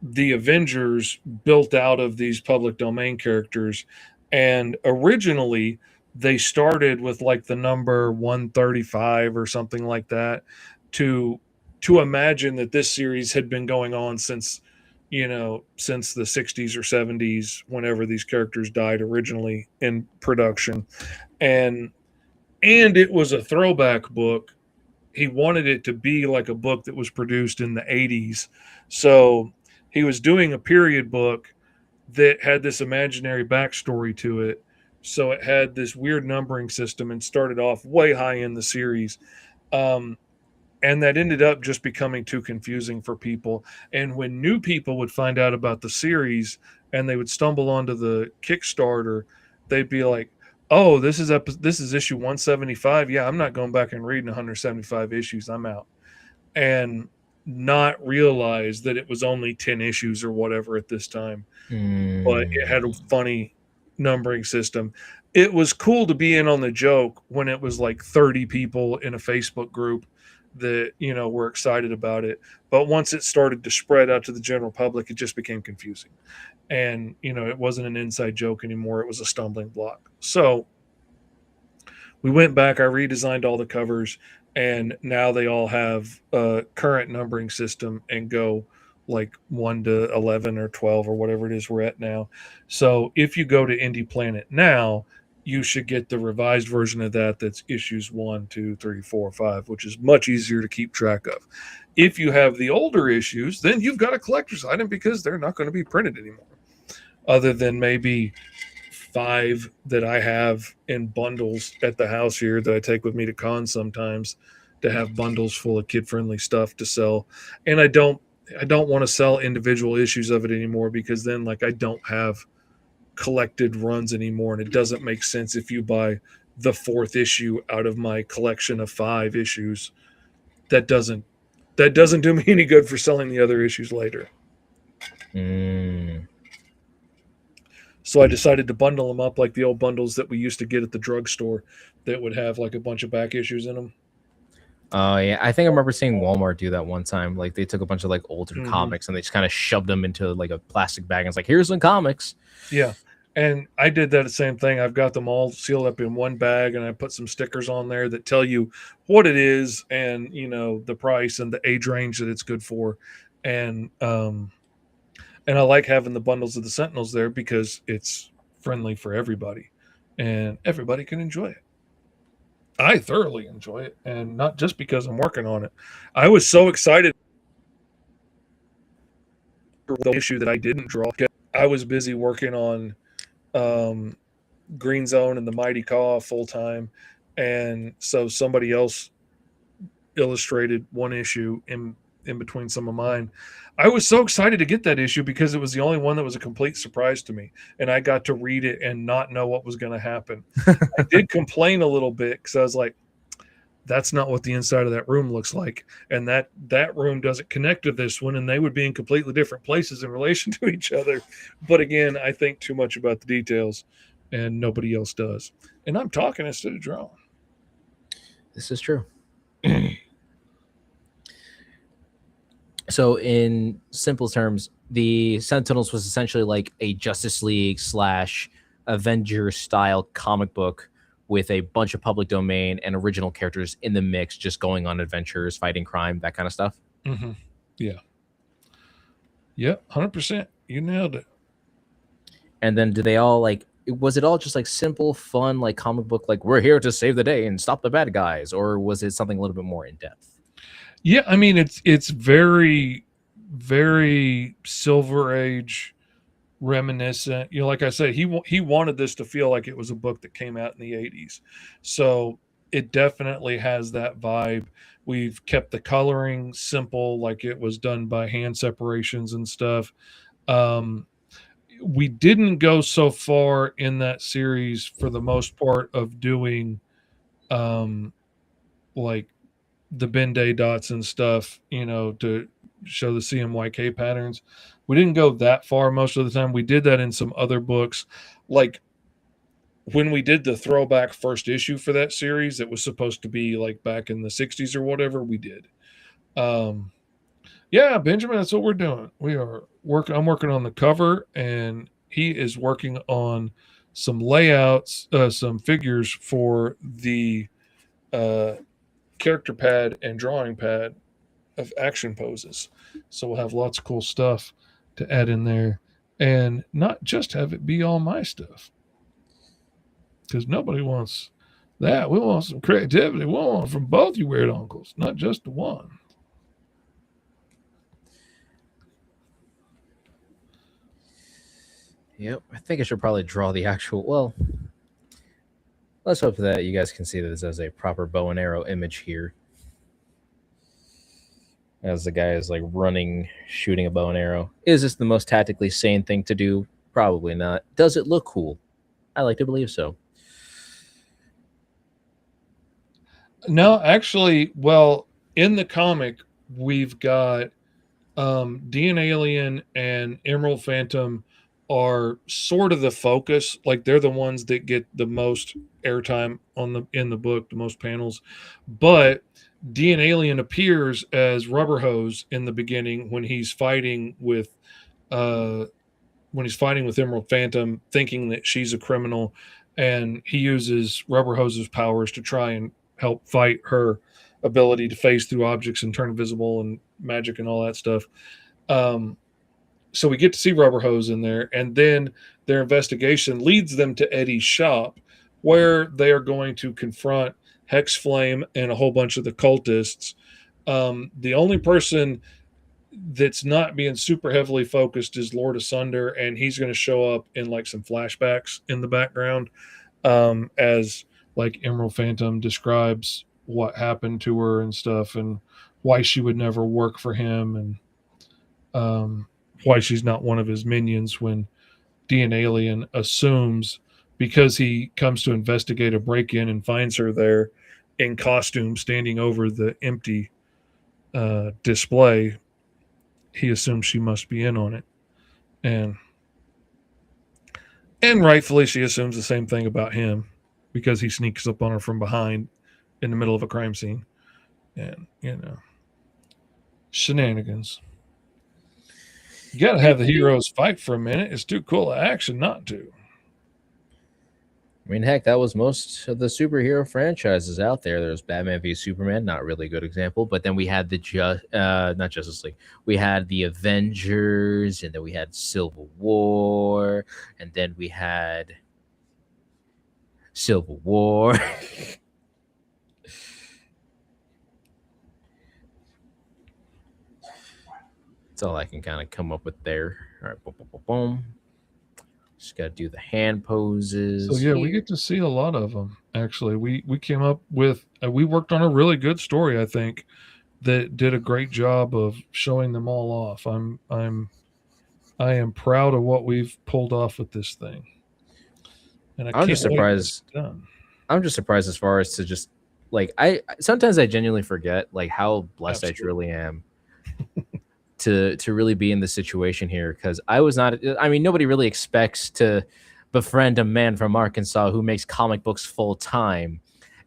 the Avengers built out of these public domain characters. And originally, they started with like the number 135 or something like that, to imagine that this series had been going on since since the 60s or 70s, whenever these characters died originally in production. And it was a throwback book. He wanted it to be like a book that was produced in the 80s. So he was doing a period book that had this imaginary backstory to it. So it had this weird numbering system and started off way high in the series. And that ended up just becoming too confusing for people. And when new people would find out about the series and they would stumble onto the Kickstarter, they'd be like, "Oh, this is issue 175. Yeah, I'm not going back and reading 175 issues. I'm out." And not realize that it was only 10 issues or whatever at this time. But it had a funny numbering system. It was cool to be in on the joke when it was like 30 people in a Facebook group that were excited about it. But once it started to spread out to the general public, it just became confusing. And it wasn't an inside joke anymore. It was a stumbling block. So we went back, I redesigned all the covers, and now they all have a current numbering system and go like 1 to 11 or 12 or whatever it is we're at now. So if you go to Indie Planet now, you should get the revised version of that. That's issues 1, 2, 3, 4, 5, which is much easier to keep track of. If you have the older issues, then you've got a collector's item, because they're not going to be printed anymore, other than maybe 5 that I have in bundles at the house here that I take with me to cons sometimes, to have bundles full of kid-friendly stuff to sell. And I don't want to sell individual issues of it anymore, because then, like, I don't have collected runs anymore, and it doesn't make sense if you buy the 4th issue out of my collection of 5 issues. That doesn't do me any good for selling the other issues later. So I decided to bundle them up like the old bundles that we used to get at the drugstore that would have like a bunch of back issues in them. Oh yeah, I think I remember seeing Walmart do that one time. Like, they took a bunch of like older comics and they just kind of shoved them into like a plastic bag and it's like, here's some comics. Yeah. And I did that same thing. I've got them all sealed up in one bag, and I put some stickers on there that tell you what it is and, the price and the age range that it's good for. And I like having the bundles of the Sentinels there because it's friendly for everybody and everybody can enjoy it. I thoroughly enjoy it, and not just because I'm working on it. I was so excited for the issue that I didn't draw. I was busy working on Green Zone and the Mighty Caw full time, and so somebody else illustrated one issue in between some of mine. I was so excited to get that issue because it was the only one that was a complete surprise to me, and I got to read it and not know what was going to happen. I did complain a little bit because I was like, that's not what the inside of that room looks like, and that room doesn't connect to this one, and they would be in completely different places in relation to each other. But again, I think too much about the details. and nobody else does. And I'm talking instead of drawing. This is true. So, in simple terms, the Sentinels was essentially like a Justice League slash Avengers style comic book with a bunch of public domain and original characters in the mix, just going on adventures, fighting crime, that kind of stuff. Mm-hmm. Yeah. Yep. 100%. You nailed it. And then, do they all like? Was it all just like simple, fun, like comic book, like we're here to save the day and stop the bad guys, or was it something a little bit more in depth? Yeah, I mean it's very, very Silver Age reminiscent. You know, like I said, he wanted this to feel like it was a book that came out in the 80s. So it definitely has that vibe. We've kept the coloring simple, like it was done by hand separations and stuff. Um, we didn't go so far in that series for the most part of doing um, like the Ben-Day dots and stuff, you know, to show the CMYK patterns. We didn't go that far most of the time. We did that in some other books. Like when we did the throwback first issue for that series, it was supposed to be like back in the 60s or whatever, we did. Yeah, Benjamin, that's what we're doing. We are working. I'm working on the cover, and he is working on some layouts, some figures for the uh, character pad and drawing pad of action poses. So we'll have lots of cool stuff to add in there, and not just have it be all my stuff, because nobody wants that. We want some creativity. We want it from both you weird uncles, not just the one. Yep, I think I should probably draw the actual. Well, let's hope that you guys can see this as a proper bow and arrow image here. As the guy is like running, shooting a bow and arrow. Is this the most tactically sane thing to do? Probably not. Does it look cool? I like to believe so. No, actually, well, in the comic, we've got Dean Alien and Emerald Phantom are sort of the focus. Like they're the ones that get the most airtime in the book, the most panels. But Dean Alien appears as Rubber Hose in the beginning when he's fighting with Emerald Phantom, thinking that she's a criminal, and he uses Rubber Hose's powers to try and help fight her ability to phase through objects and turn invisible and magic and all that stuff. So we get to see Rubber Hose in there, and then their investigation leads them to Eddie's shop, where they are going to confront Hex Flame and a whole bunch of the cultists. The only person that's not being super heavily focused is Lord Asunder, and he's going to show up in like some flashbacks in the background as like Emerald Phantom describes what happened to her and stuff, and why she would never work for him, and why she's not one of his minions, when Dean Alien assumes, because he comes to investigate a break-in and finds her there in costume standing over the empty display, he assumes she must be in on it. And rightfully she assumes the same thing about him, because he sneaks up on her from behind in the middle of a crime scene. And, you know, shenanigans. You got to have the heroes fight for a minute. It's too cool of action not to. I mean, heck, that was most of the superhero franchises out there. There was Batman v Superman, not really a good example, but then we had the not Justice League. We had the Avengers, and then we had Civil War, and then we had Civil War. That's all I can kind of come up with there. All right, boom, boom, boom, boom. Just got to do the hand poses. So yeah, we get to see a lot of them. Actually, we came up with we worked on a really good story, I think, that did a great job of showing them all off. I am proud of what we've pulled off with this thing. And I'm just surprised. I'm just surprised as far as to just like sometimes I genuinely forget like how blessed I truly am to really be in this situation here, because I was not. I mean, nobody really expects to befriend a man from Arkansas who makes comic books full time.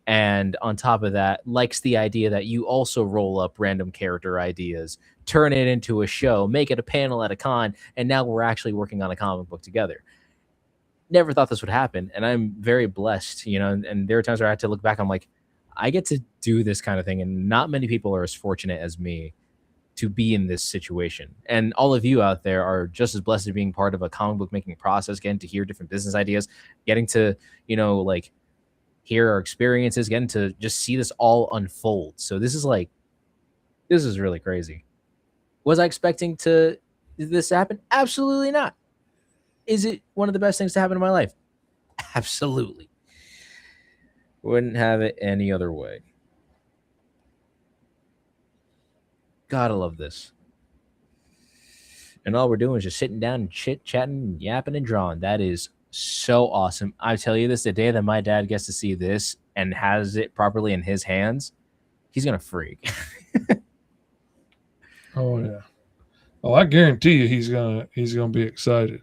And on top of that, likes the idea that you also roll up random character ideas, turn it into a show, make it a panel at a con, and now we're actually working on a comic book together. Never thought this would happen, and I'm very blessed, and there are times where I had to look back, I'm like, I get to do this kind of thing, and not many people are as fortunate as me to be in this situation. And all of you out there are just as blessed as being part of a comic book making process, getting to hear different business ideas, getting to, like hear our experiences, getting to just see this all unfold. So this is really crazy. Was I expecting this to happen? Absolutely not. Is it one of the best things to happen in my life? Absolutely. Wouldn't have it any other way. Gotta love this. And all we're doing is just sitting down and chit-chatting, yapping, and drawing. That is so awesome. I tell you this, the day that my dad gets to see this and has it properly in his hands, he's gonna freak. Oh yeah. Oh, I guarantee you he's gonna be excited.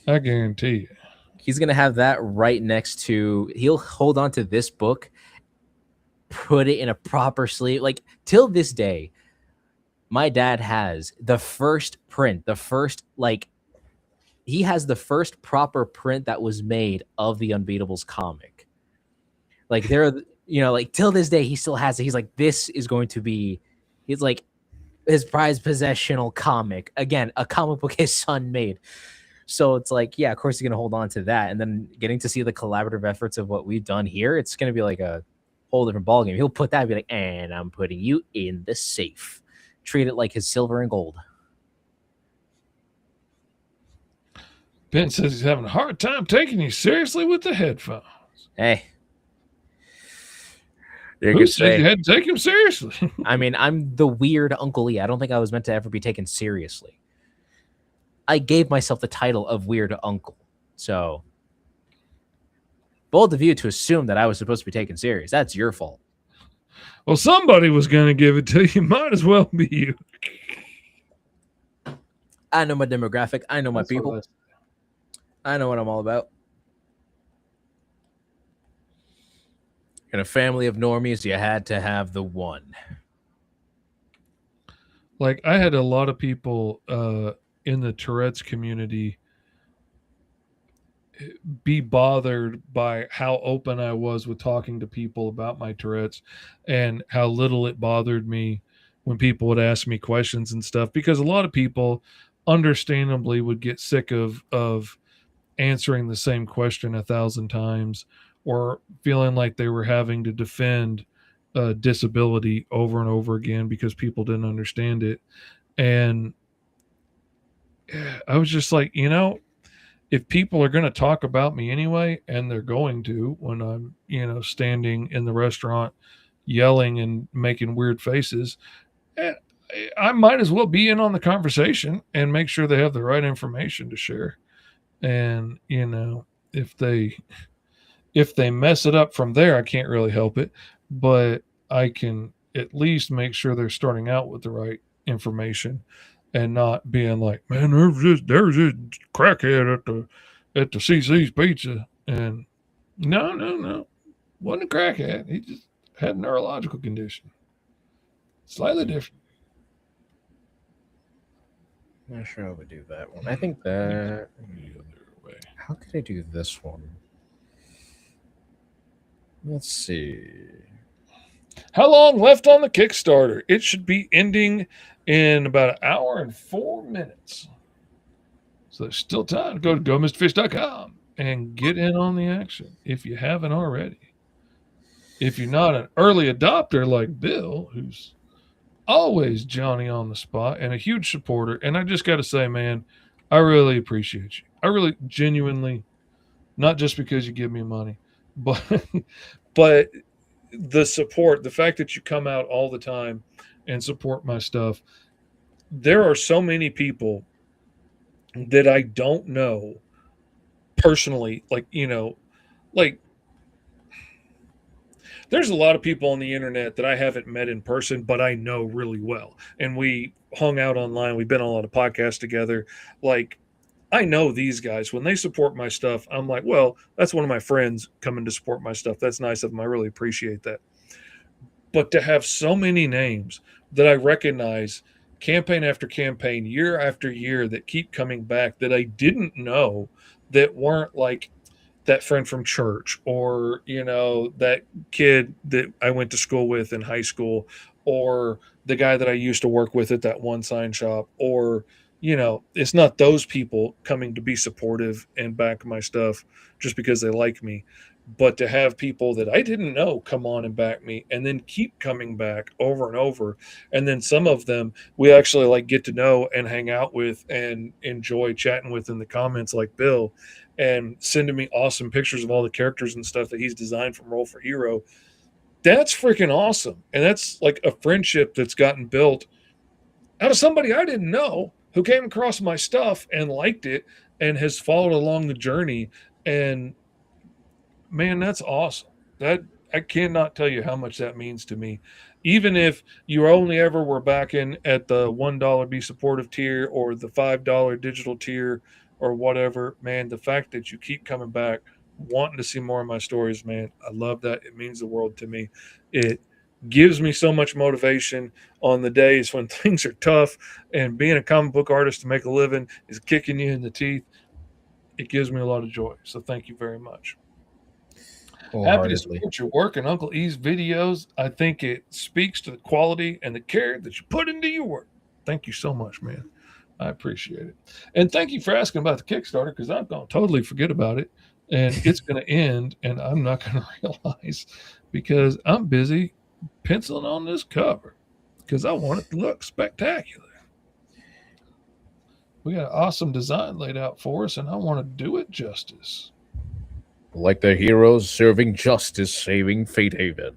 I guarantee you. He's gonna have that right next to. He'll hold on to this book, put it in a proper sleeve. Like till this day, my dad has the first print, he has the first proper print that was made of the Unbeatables comic. Like like till this day, he still has it. He's like, this is going to be, he's like, his prized possessional comic. Again, a comic book his son made. So it's like, yeah, of course he's going to hold on to that. And then getting to see the collaborative efforts of what we've done here, it's going to be like a whole different ballgame. He'll put that and be like, and I'm putting you in the safe. Treat it like his silver and gold. Ben says he's having a hard time taking you seriously with the headphones. Hey. Who said you had to take him seriously? I mean, I'm the weird Uncle E. I don't think I was meant to ever be taken seriously. I gave myself the title of Weird Uncle. So, bold of you to assume that I was supposed to be taken serious. That's your fault. Well, somebody was going to give it to you. Might as well be you. I know my demographic. I know my people. I know what I'm all about. In a family of normies, you had to have the one. Like, I had a lot of people in the Tourette's community be bothered by how open I was with talking to people about my Tourette's and how little it bothered me when people would ask me questions and stuff, because a lot of people understandably would get sick of answering the same question 1,000 times, or feeling like they were having to defend a disability over and over again because people didn't understand it. And I was just like, if people are going to talk about me anyway, and they're going to when I'm, standing in the restaurant yelling and making weird faces, I might as well be in on the conversation and make sure they have the right information to share. And, if they mess it up from there, I can't really help it, but I can at least make sure they're starting out with the right information and not being like, man, there's this crackhead at the CC's Pizza. And no, wasn't a crackhead. He just had a neurological condition. Slightly different. I'm not sure I would do that one. I think that. How could I do this one? Let's see. How long left on the Kickstarter? It should be ending in about an hour and 4 minutes. So there's still time to go to GoMrFish.com and get in on the action if you haven't already. If you're not an early adopter like Bill, who's always Johnny on the spot and a huge supporter, and I just got to say, man, I really appreciate you. I really genuinely, not just because you give me money, but the support, the fact that you come out all the time and support my stuff. There are so many people that I don't know personally, like there's a lot of people on the internet that I haven't met in person, but I know really well. And we hung out online. We've been on a lot of podcasts together. Like, I know these guys, when they support my stuff, I'm like, well, that's one of my friends coming to support my stuff. That's nice of them. I really appreciate that. But to have so many names that I recognize campaign after campaign, year after year, that keep coming back that I didn't know, that weren't like that friend from church, or that kid that I went to school with in high school, or the guy that I used to work with at that one sign shop, or it's not those people coming to be supportive and back my stuff just because they like me, but to have people that I didn't know come on and back me and then keep coming back over and over. And then some of them we actually like get to know and hang out with and enjoy chatting with in the comments, like Bill, and sending me awesome pictures of all the characters and stuff that he's designed from Roll for Hero. That's freaking awesome. And that's like a friendship that's gotten built out of somebody I didn't know who came across my stuff and liked it and has followed along the journey. And man, that's awesome. That I cannot tell you how much that means to me. Even if you only ever were back in at the $1 be supportive tier or the $5 digital tier or whatever, man, the fact that you keep coming back, wanting to see more of my stories, man, I love that. It means the world to me. It gives me so much motivation on the days when things are tough and being a comic book artist to make a living is kicking you in the teeth. It gives me a lot of joy. So thank you very much. Happy to support your work and Uncle E's videos. I think it speaks to the quality and the care that you put into your work. Thank you so much, man. I appreciate it. And thank you for asking about the Kickstarter, because I'm going to totally forget about it. And it's going to end, and I'm not going to realize because I'm busy penciling on this cover because I want it to look spectacular. We got an awesome design laid out for us, and I want to do it justice. Like the heroes serving justice, saving Fate Haven.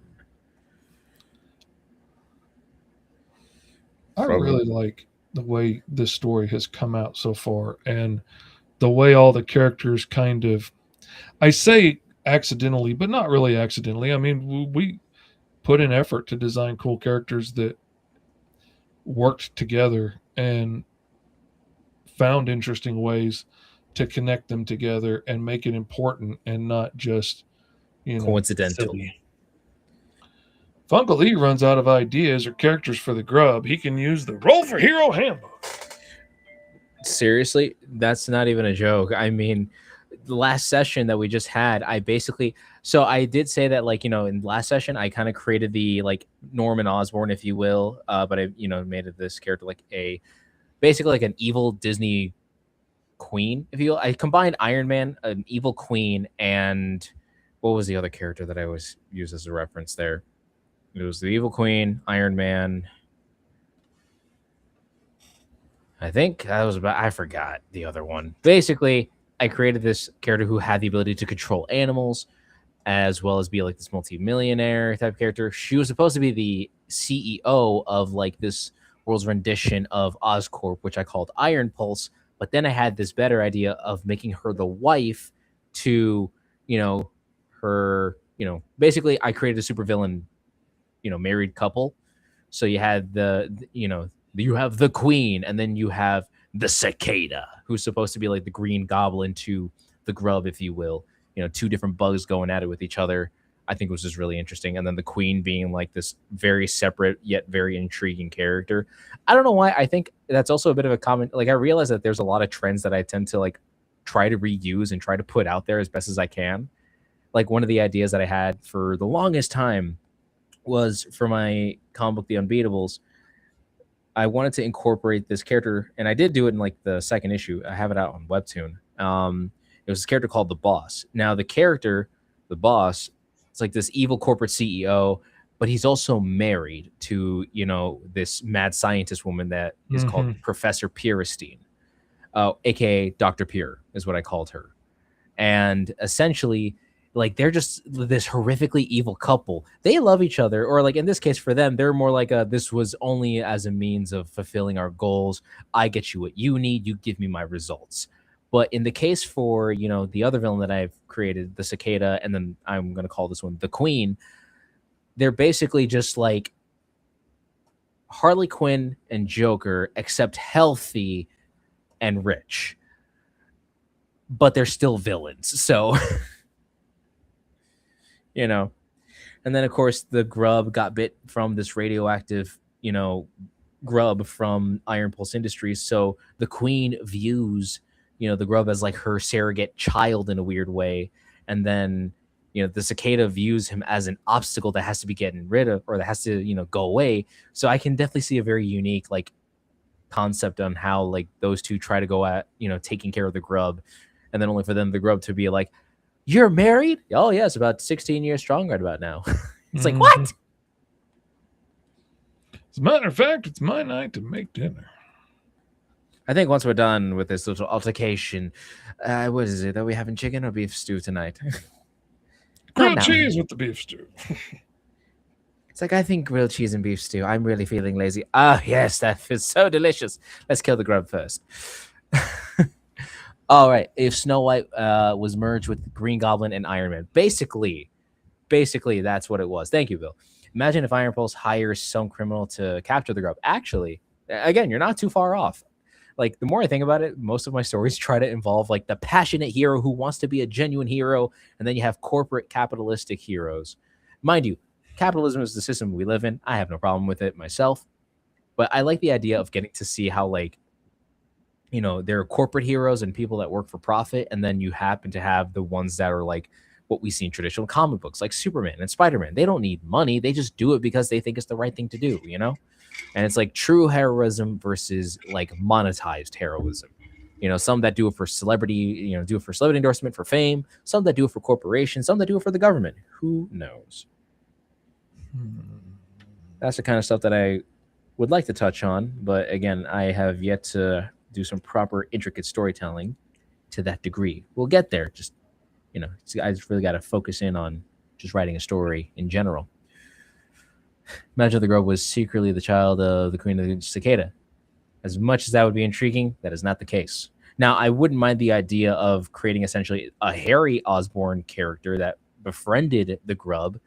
I really like the way this story has come out so far, and the way all the characters kind of, I say accidentally, but not really accidentally. I mean, we put in effort to design cool characters that worked together and found interesting ways to connect them together and make it important and not just coincidental. Silly. If Uncle E runs out of ideas or characters for the grub, he can use the Roll for Hero Handbook. Seriously, that's not even a joke. I mean, the last session that we just had, I did say that, like, in last session, I kind of created the, like, Norman Osborn, if you will, but I, made it this character like basically like an evil Disney queen, if you will. I combined Iron Man, an evil queen, and what was the other character that I always use as a reference there? It was the evil queen, Iron Man. I think that was I forgot the other one. Basically, I created this character who had the ability to control animals, as well as be like this multi-millionaire type character. She was supposed to be the CEO of like this world's rendition of Oscorp, which I called Iron Pulse. But then I had this better idea of making her the wife to, her, basically I created a supervillain, married couple. So you had you have the queen, and then you have the cicada, who's supposed to be like the green goblin to the grub, if you will. Two different bugs going at it with each other. I think it was just really interesting. And then the queen being like this very separate yet very intriguing character. I don't know why. I think that's also a bit of a common, like, I realize that there's a lot of trends that I tend to like try to reuse and try to put out there as best as I can. Like, one of the ideas that I had for the longest time was for my comic book, The Unbeatables. I wanted to incorporate this character, and I did do it in like the second issue. I have it out on Webtoon. It was a character called the Boss. Now, the character, the Boss, it's like this evil corporate CEO, but he's also married to, this mad scientist woman that is called Professor Puristine, aka Dr. Pure is what I called her. And essentially, like, they're just this horrifically evil couple. They love each other, or like in this case for them, they're more like this was only as a means of fulfilling our goals. I get you what you need, you give me my results. But in the case for, the other villain that I've created, the cicada, and then I'm going to call this one the Queen, they're basically just like Harley Quinn and Joker, except healthy and rich. but they're still villains. So, you know, and then of course the grub got bit from this radioactive, grub from Iron Pulse Industries. So the queen views, the grub as like her surrogate child in a weird way. And then, the cicada views him as an obstacle that has to be getting rid of, or that has to, go away. So I can definitely see a very unique like concept on how like those two try to go at, taking care of the grub. And then only for them, the grub to be like, "You're married?" "Oh, yeah, it's about 16 years strong right about now." It's like, what? As a matter of fact, it's my night to make dinner. I think once we're done with this little altercation, what is it? Are we having chicken or beef stew tonight? Grilled cheese with the beef stew. It's like, I think grilled cheese and beef stew. I'm really feeling lazy. Ah, yes, that feels so delicious. Let's kill the grub first. All right. If Snow White was merged with Green Goblin and Iron Man, basically, that's what it was. Thank you, Bill. Imagine if Iron Pulse hires some criminal to capture the grub. Actually, again, you're not too far off. Like, the more I think about it, most of my stories try to involve like the passionate hero who wants to be a genuine hero, and then you have corporate capitalistic heroes. Mind you, capitalism is the system we live in. I have no problem with it myself, but I like the idea of getting to see how like, there are corporate heroes and people that work for profit, and then you happen to have the ones that are like what we see in traditional comic books, like Superman and Spider-Man. They don't need money. They just do it because they think it's the right thing to do, And it's like true heroism versus like monetized heroism. Some that do it for celebrity, do it for celebrity endorsement, for fame. Some that do it for corporations. Some that do it for the government. Who knows? That's the kind of stuff that I would like to touch on. But again, I have yet to do some proper intricate storytelling to that degree. We'll get there. Just, I just really got to focus in on just writing a story in general. Imagine the grub was secretly the child of the queen of the cicada. As much as that would be intriguing, that is not the case. Now, I wouldn't mind the idea of creating essentially a Harry Osborn character that befriended the grub,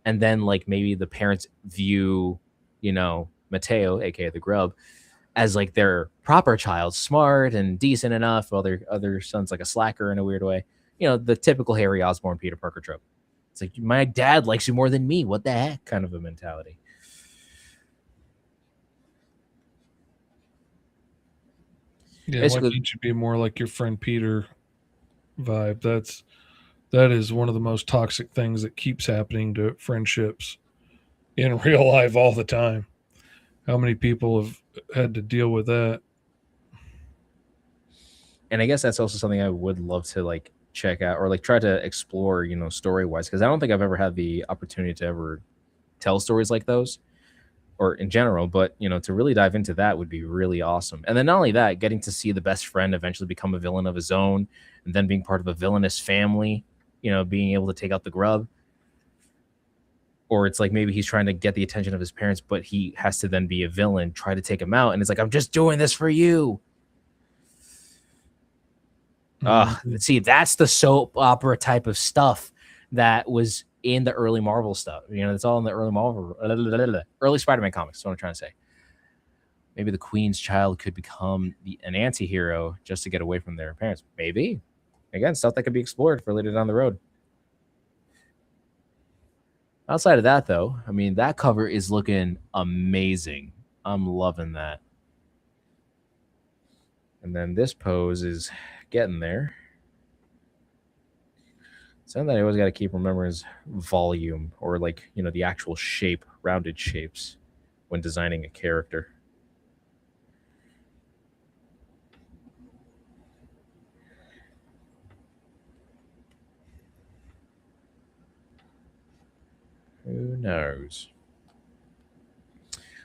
and then like maybe the parents view, Mateo, aka the grub, as like their proper child, smart and decent enough, while their other son's like a slacker in a weird way. The typical Harry Osborn, Peter Parker trope. It's like, my dad likes you more than me. What the heck? Kind of a mentality. Yeah, basically, why can't you be more like your friend Peter vibe? That is one of the most toxic things that keeps happening to friendships in real life all the time. How many people have had to deal with that? And I guess that's also something I would love to like check out, or like try to explore, story wise, because I don't think I've ever had the opportunity to ever tell stories like those, or in general. But to really dive into that would be really awesome. And then not only that, getting to see the best friend eventually become a villain of his own, and then being part of a villainous family, being able to take out the grub. Or it's like maybe he's trying to get the attention of his parents, but he has to then be a villain, try to take him out, and it's like, I'm just doing this for you. See, that's the soap opera type of stuff that was in the early Marvel stuff. It's all in the early Spider-Man comics. That's what I'm trying to say. Maybe the Queen's child could become an anti-hero just to get away from their parents. Maybe. Again, stuff that could be explored for later down the road. Outside of that, though, I mean, that cover is looking amazing. I'm loving that. And then this pose is getting there. Something that I always got to keep remembering is volume, or like, the actual shape, rounded shapes when designing a character. Who knows?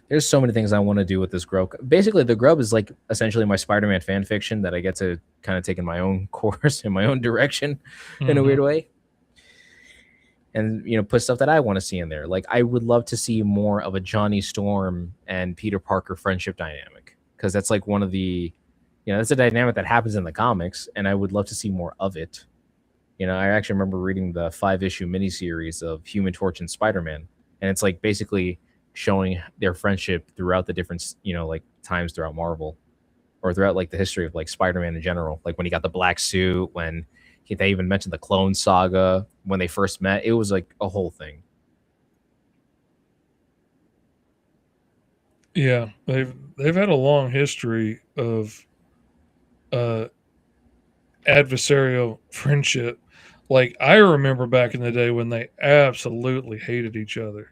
There's so many things I want to do with this grub. Basically, the grub is like essentially my Spider-Man fan fiction that I get to kind of take in my own course, in my own direction, in a weird way. And, put stuff that I want to see in there. Like, I would love to see more of a Johnny Storm and Peter Parker friendship dynamic, because that's like one of the, that's a dynamic that happens in the comics, and I would love to see more of it. I actually remember reading the 5-issue miniseries of Human Torch and Spider-Man, and it's like basically showing their friendship throughout the different, like times throughout Marvel. or throughout like the history of like Spider-Man in general. Like when he got the black suit, they even mentioned the Clone Saga when they first met. It was like a whole thing. Yeah, they've had a long history of uh, adversarial friendship. Like I remember back in the day when they absolutely hated each other,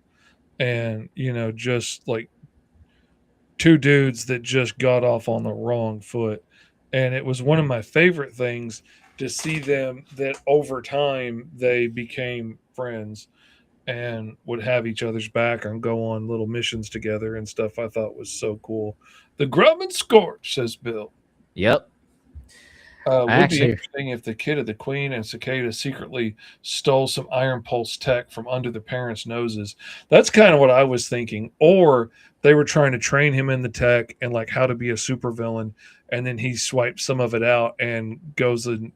and just like two dudes that just got off on the wrong foot. And it was one of my favorite things to see them that over time they became friends and would have each other's back and go on little missions together and stuff. I thought was so cool. The Grub and Scorch, says Bill. Yep. Would be interesting if the kid of the Queen and Cicada secretly stole some Iron Pulse tech from under the parents' noses. That's kind of what I was thinking. Or they were trying to train him in the tech and like how to be a supervillain, and then he swipes some of it out and goes and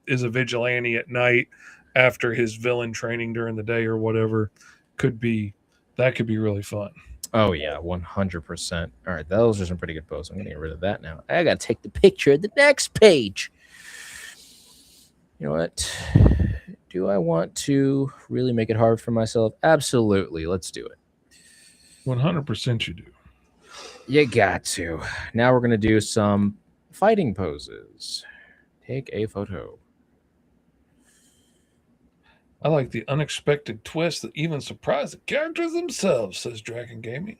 is a vigilante at night after his villain training during the day or whatever. That could be really fun. Oh yeah, 100%. All right, those are some pretty good posts. I'm gonna get rid of that now. I gotta take the picture of the next page. You know what? Do I want to really make it hard for myself? Absolutely. Let's do it. 100% you do. You got to. Now we're gonna do some fighting poses. Take a photo. I like the unexpected twist that even surprised the characters themselves, says Dragon Gaming.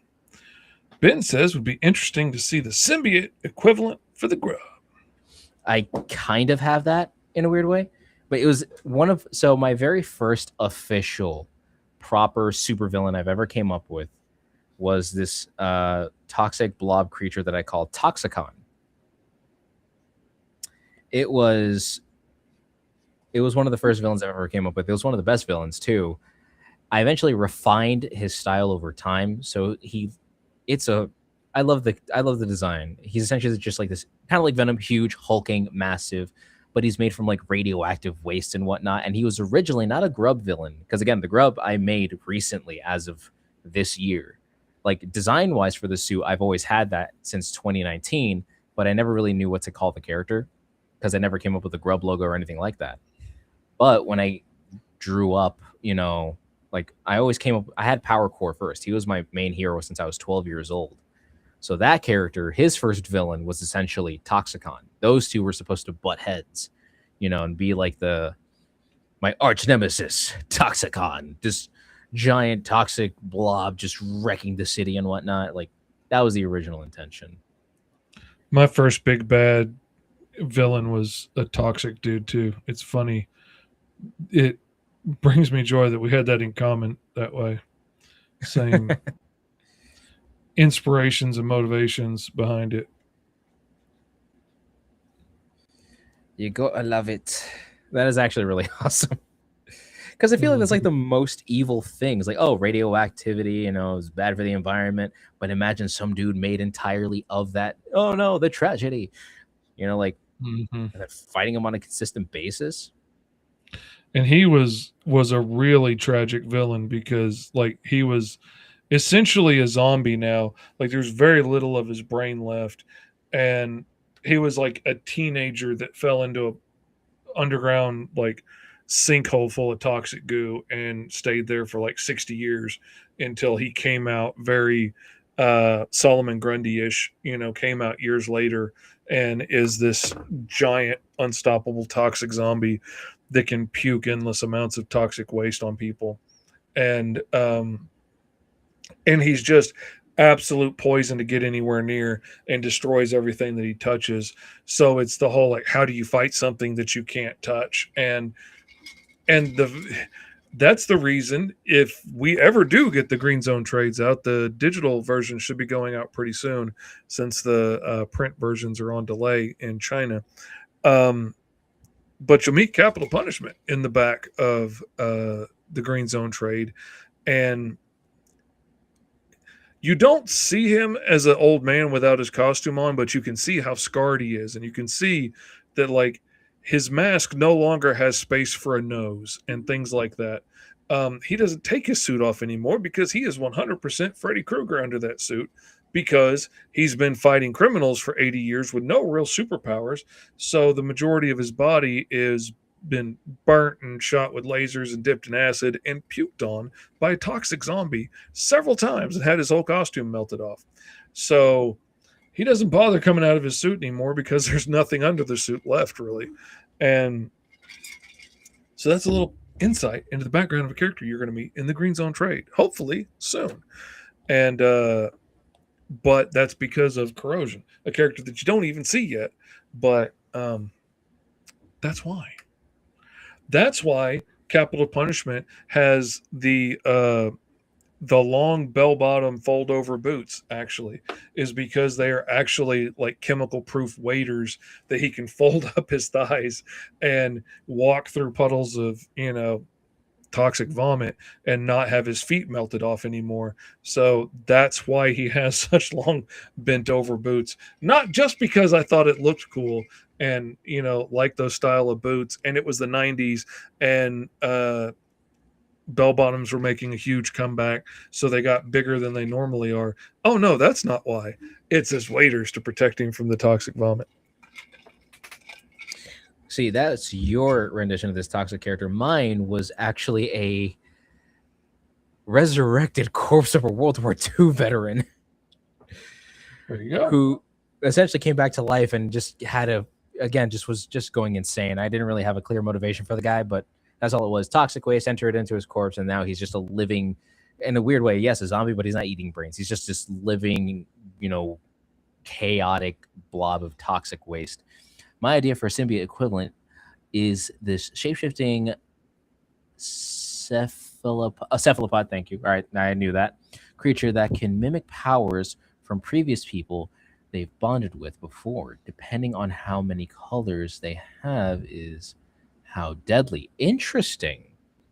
Ben says would be interesting to see the symbiote equivalent for the Grub. I kind of have that in a weird way, but it was my very first official proper supervillain I've ever came up with was this toxic blob creature that I call Toxicon. It was one of the first villains I ever came up with. It was one of the best villains too. I eventually refined his style over time. So I love the design. He's essentially just like this kind of like Venom, huge, hulking, massive, but he's made from like radioactive waste and whatnot. And he was originally not a Grub villain because again, the Grub I made recently as of this year. Like design wise for the suit, I've always had that since 2019, but I never really knew what to call the character because I never came up with a Grub logo or anything like that. But when I drew up, like I always came up, I had Power Core first. He was my main hero since I was 12 years old. So that character, his first villain was essentially Toxicon. Those two were supposed to butt heads, and be like my arch nemesis, Toxicon, this giant toxic blob just wrecking the city and whatnot. Like that was the original intention. My first big bad villain was a toxic dude too. It's funny. It brings me joy that we had that in common that way. Same inspirations and motivations behind it. You gotta love it. That is actually really awesome. Because I feel like that's like the most evil things. Like, oh, radioactivity, is bad for the environment. But imagine some dude made entirely of that. Oh no, the tragedy. Fighting him on a consistent basis. And he was a really tragic villain because like he was essentially a zombie now. Like there's very little of his brain left, and he was like a teenager that fell into a underground like sinkhole full of toxic goo and stayed there for like 60 years until he came out very Solomon Grundy-ish, came out years later and is this giant unstoppable toxic zombie that can puke endless amounts of toxic waste on people. And he's just absolute poison to get anywhere near and destroys everything that he touches. So it's the whole like, how do you fight something that you can't touch? And that's the reason if we ever do get the Green Zone trades out, the digital version should be going out pretty soon since the print versions are on delay in China. But you'll meet Capital Punishment in the back of the Green Zone trade. And you don't see him as an old man without his costume on, but you can see how scarred he is. And you can see that, like, his mask no longer has space for a nose and things like that. He doesn't take his suit off anymore because he is 100% Freddy Krueger under that suit. because he's been fighting criminals for 80 years with no real superpowers. So the majority of his body is been burnt and shot with lasers and dipped in acid and puked on by a toxic zombie several times and had his whole costume melted off. So he doesn't bother coming out of his suit anymore because there's nothing under the suit left, really. And so that's a little insight into the background of a character you're going to meet in the Green Zone trade, hopefully soon. And but that's because of Corrosion, a character that you don't even see yet. But that's why. That's why Capital Punishment has the long bell bottom fold over boots, actually, is because they are actually like chemical proof waders that he can fold up his thighs and walk through puddles of, toxic vomit and not have his feet melted off anymore. So that's why he has such long bent over boots. Not just because I thought it looked cool and, like those style of boots, and it was the 90s, and bell bottoms were making a huge comeback, so they got bigger than they normally are. Oh no, that's not why. It's his waders to protect him from the toxic vomit. See, that's your rendition of this toxic character. Mine was actually a resurrected corpse of a World War II veteran. There you go. Who essentially came back to life and just was just going insane. I didn't really have a clear motivation for the guy, but that's all it was. Toxic waste entered into his corpse, and now he's just a living, in a weird way, yes, a zombie, but he's not eating brains. He's just this living, chaotic blob of toxic waste. My idea for a symbiote equivalent is this shape-shifting cephalopod, thank you. All right, I knew that. Creature that can mimic powers from previous people they've bonded with before. Depending on how many colors they have is how deadly. Interesting.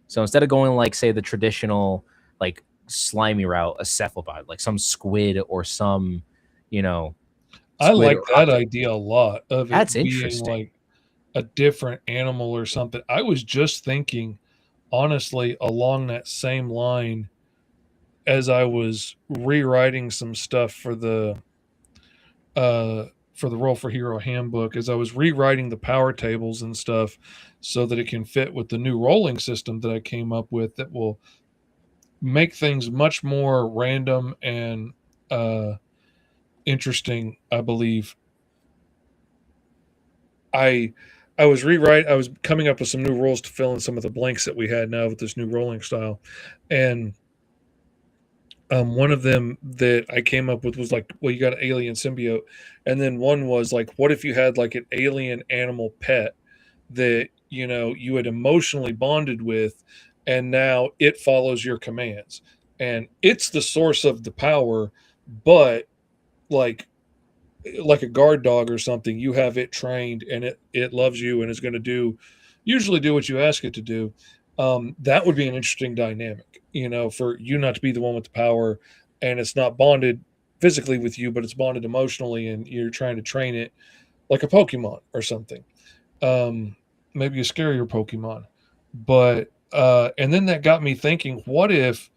So instead of going like, say, the traditional like slimy route, a cephalopod, like some squid or some, I like that idea a lot of That's it being interesting. like a different animal or something. I was just thinking, honestly, along that same line as I was rewriting some stuff for the Roll for Hero Handbook, as I was rewriting the power tables and stuff so that it can fit with the new rolling system that I came up with that will make things much more random and interesting, I believe. I was coming up with some new rules to fill in some of the blanks that we had now with this new rolling style. And one of them that I came up with was like, well, you got an alien symbiote. And then one was like, what if you had like an alien animal pet that, you had emotionally bonded with, and now it follows your commands. And it's the source of the power, but like a guard dog or something, you have it trained and it loves you and is going to usually do what you ask it to do. That would be an interesting dynamic, for you not to be the one with the power, and it's not bonded physically with you, but it's bonded emotionally, and you're trying to train it like a Pokemon or something. Maybe a scarier Pokemon. But and then that got me thinking, what if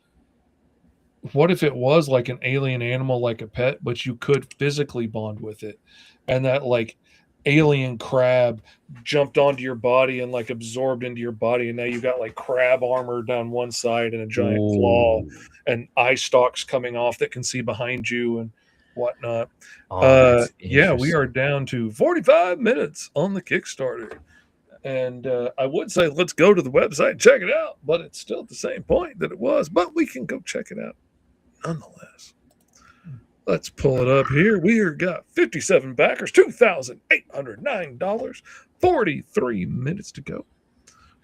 it was like an alien animal, like a pet, but you could physically bond with it, and that like alien crab jumped onto your body and like absorbed into your body, and now you got like crab armor down one side and a giant claw and eye stalks coming off that can see behind you and whatnot. Yeah, we are down to 45 minutes on the Kickstarter. And I would say let's go to the website and check it out, but it's still at the same point that it was. But we can go check it out nonetheless. Let's pull it up here. We are got 57 backers, $2,809, 43 minutes to go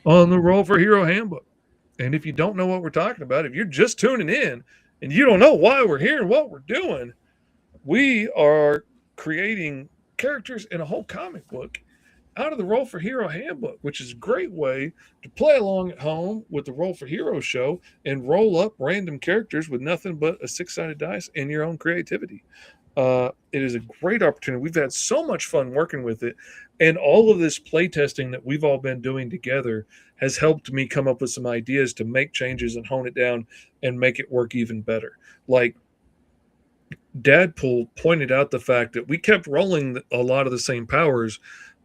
on the Roll for Hero Handbook. And if you don't know what we're talking about, if you're just tuning in and you don't know why we're here and what we're doing, we are creating characters in a whole comic book out of the Roll for Hero Handbook, which is a great way to play along at home with the Roll for Hero show and roll up random characters with nothing but a 6-sided dice and your own creativity. It is a great opportunity. We've had so much fun working with it, and all of this playtesting that we've all been doing together has helped me come up with some ideas to make changes and hone it down and make it work even better. Like, Dadpool pointed out the fact that we kept rolling a lot of the same powers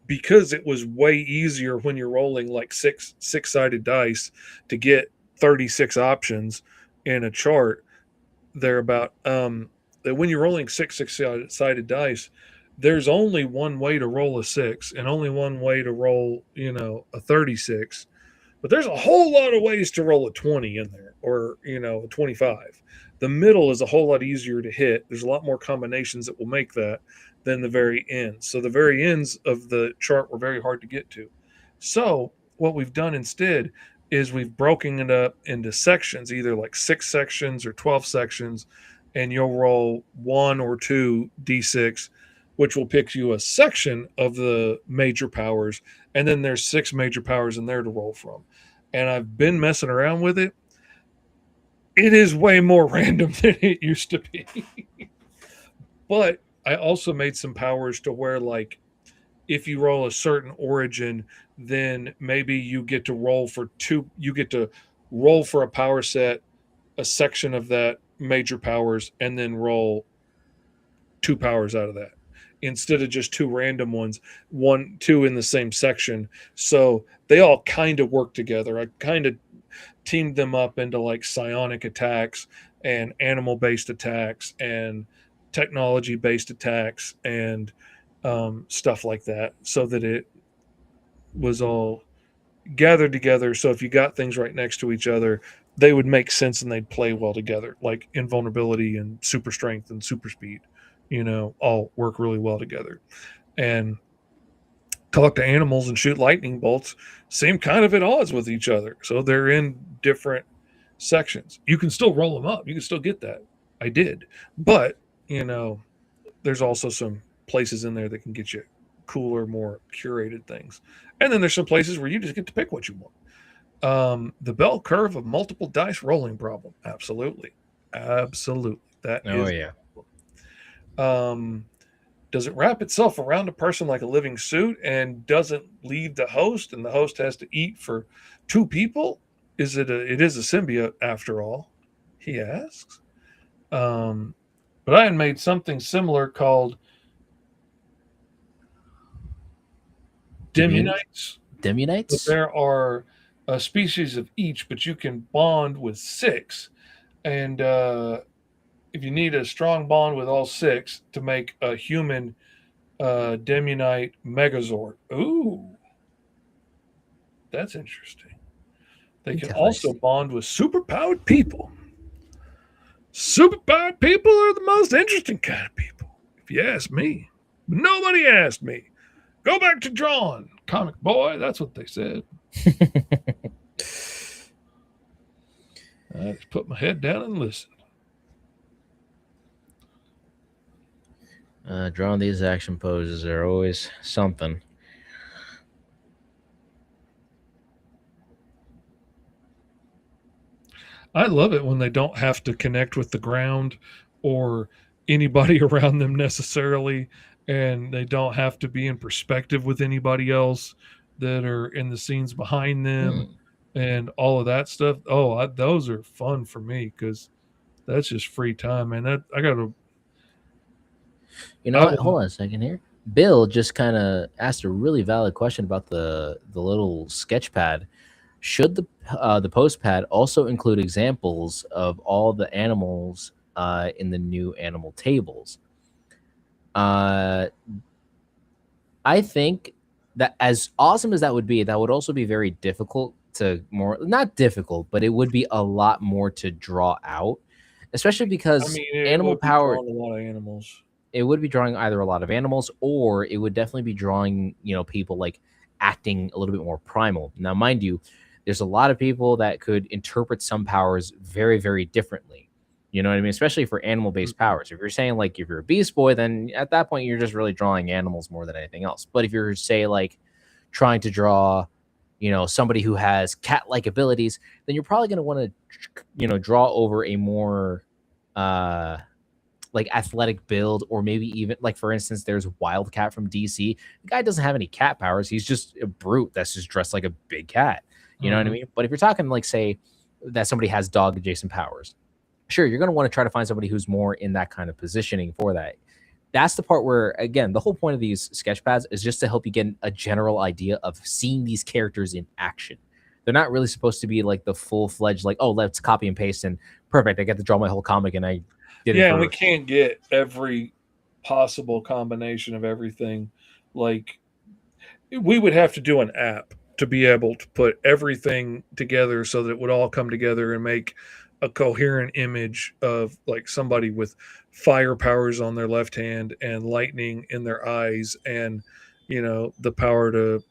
because it was way easier when you're rolling like six-sided dice to get 36 options in a chart thereabout. That when you're rolling six-sided dice, there's only one way to roll a six and only one way to roll, a 36. But there's a whole lot of ways to roll a 20 in there, or a 25. The middle is a whole lot easier to hit. There's a lot more combinations that will make that than the very ends. So the very ends of the chart were very hard to get to. So what we've done instead is we've broken it up into sections, either like 6 sections or 12 sections, and you'll roll 1 or 2 d6, which will pick you a section of the major powers, and then there's 6 major powers in there to roll from. And I've been messing around with it. It is way more random than it used to be. But I also made some powers to where, like, if you roll a certain origin, then maybe you get to roll for a power set, a section of that major powers, and then roll 2 powers out of that instead of just 2 random ones, 2 in the same section. So they all kind of work together. I kind of teamed them up into like psionic attacks and animal based attacks and technology based attacks and stuff like that, so that it was all gathered together. So if you got things right next to each other, they would make sense and they'd play well together, like invulnerability and super strength and super speed, all work really well together. And talk to animals and shoot lightning bolts seem kind of at odds with each other. So they're in different sections. You can still roll them up. You can still get that. I did. But, there's also some places in there that can get you cooler, more curated things. And then there's some places where you just get to pick what you want. The bell curve of multiple dice rolling problem. Absolutely. Absolutely. That is. Oh, yeah. Does it wrap itself around a person like a living suit and doesn't leave the host, and the host has to eat for 2 people? It is a symbiote after all? He asks. But I had made something similar called Demunites. But there are a species of each, but you can bond with 6. And if you need a strong bond with all 6 to make a human Demunite Megazord. Ooh. That's interesting. They can also bond with superpowered people. Superpowered people are the most interesting kind of people, if you ask me. But nobody asked me. Go back to drawing, comic boy. That's what they said. I just put my head down and listened. Drawing these action poses are always something. I love it when they don't have to connect with the ground or anybody around them necessarily, and they don't have to be in perspective with anybody else that are in the scenes behind them and all of that stuff. Oh, those are fun for me because that's just free time, man. I got to. Hold on a second here. Bill just kind of asked a really valid question about the little sketch pad. Should the post pad also include examples of all the animals in the new animal tables? I think that, as awesome as that would be, that would also be very difficult not difficult, but it would be a lot more to draw out, especially because animal power. A lot of animals. It would be drawing either a lot of animals, or it would definitely be drawing, people like acting a little bit more primal. Now, mind you, there's a lot of people that could interpret some powers very, very differently. You know what I mean? Especially for animal-based powers. If you're saying, like, if you're a beast boy, then at that point, you're just really drawing animals more than anything else. But if you're, say, like, trying to draw, somebody who has cat-like abilities, then you're probably going to want to, draw over a more, like, athletic build, or maybe even, like, for instance, there's Wildcat from DC. The guy doesn't have any cat powers. He's just a brute that's just dressed like a big cat. You know what I mean? But if you're talking, like, say that somebody has dog adjacent powers, sure, you're going to want to try to find somebody who's more in that kind of positioning for that. That's the part where, again, the whole point of these sketch pads is just to help you get a general idea of seeing these characters in action. They're not really supposed to be like the full-fledged, like, oh, let's copy and paste and perfect, I get to draw my whole comic and I did it. Yeah, and we can't get every possible combination of everything. Like, we would have to do an app to be able to put everything together so that it would all come together and make a coherent image of like somebody with fire powers on their left hand and lightning in their eyes, and the power to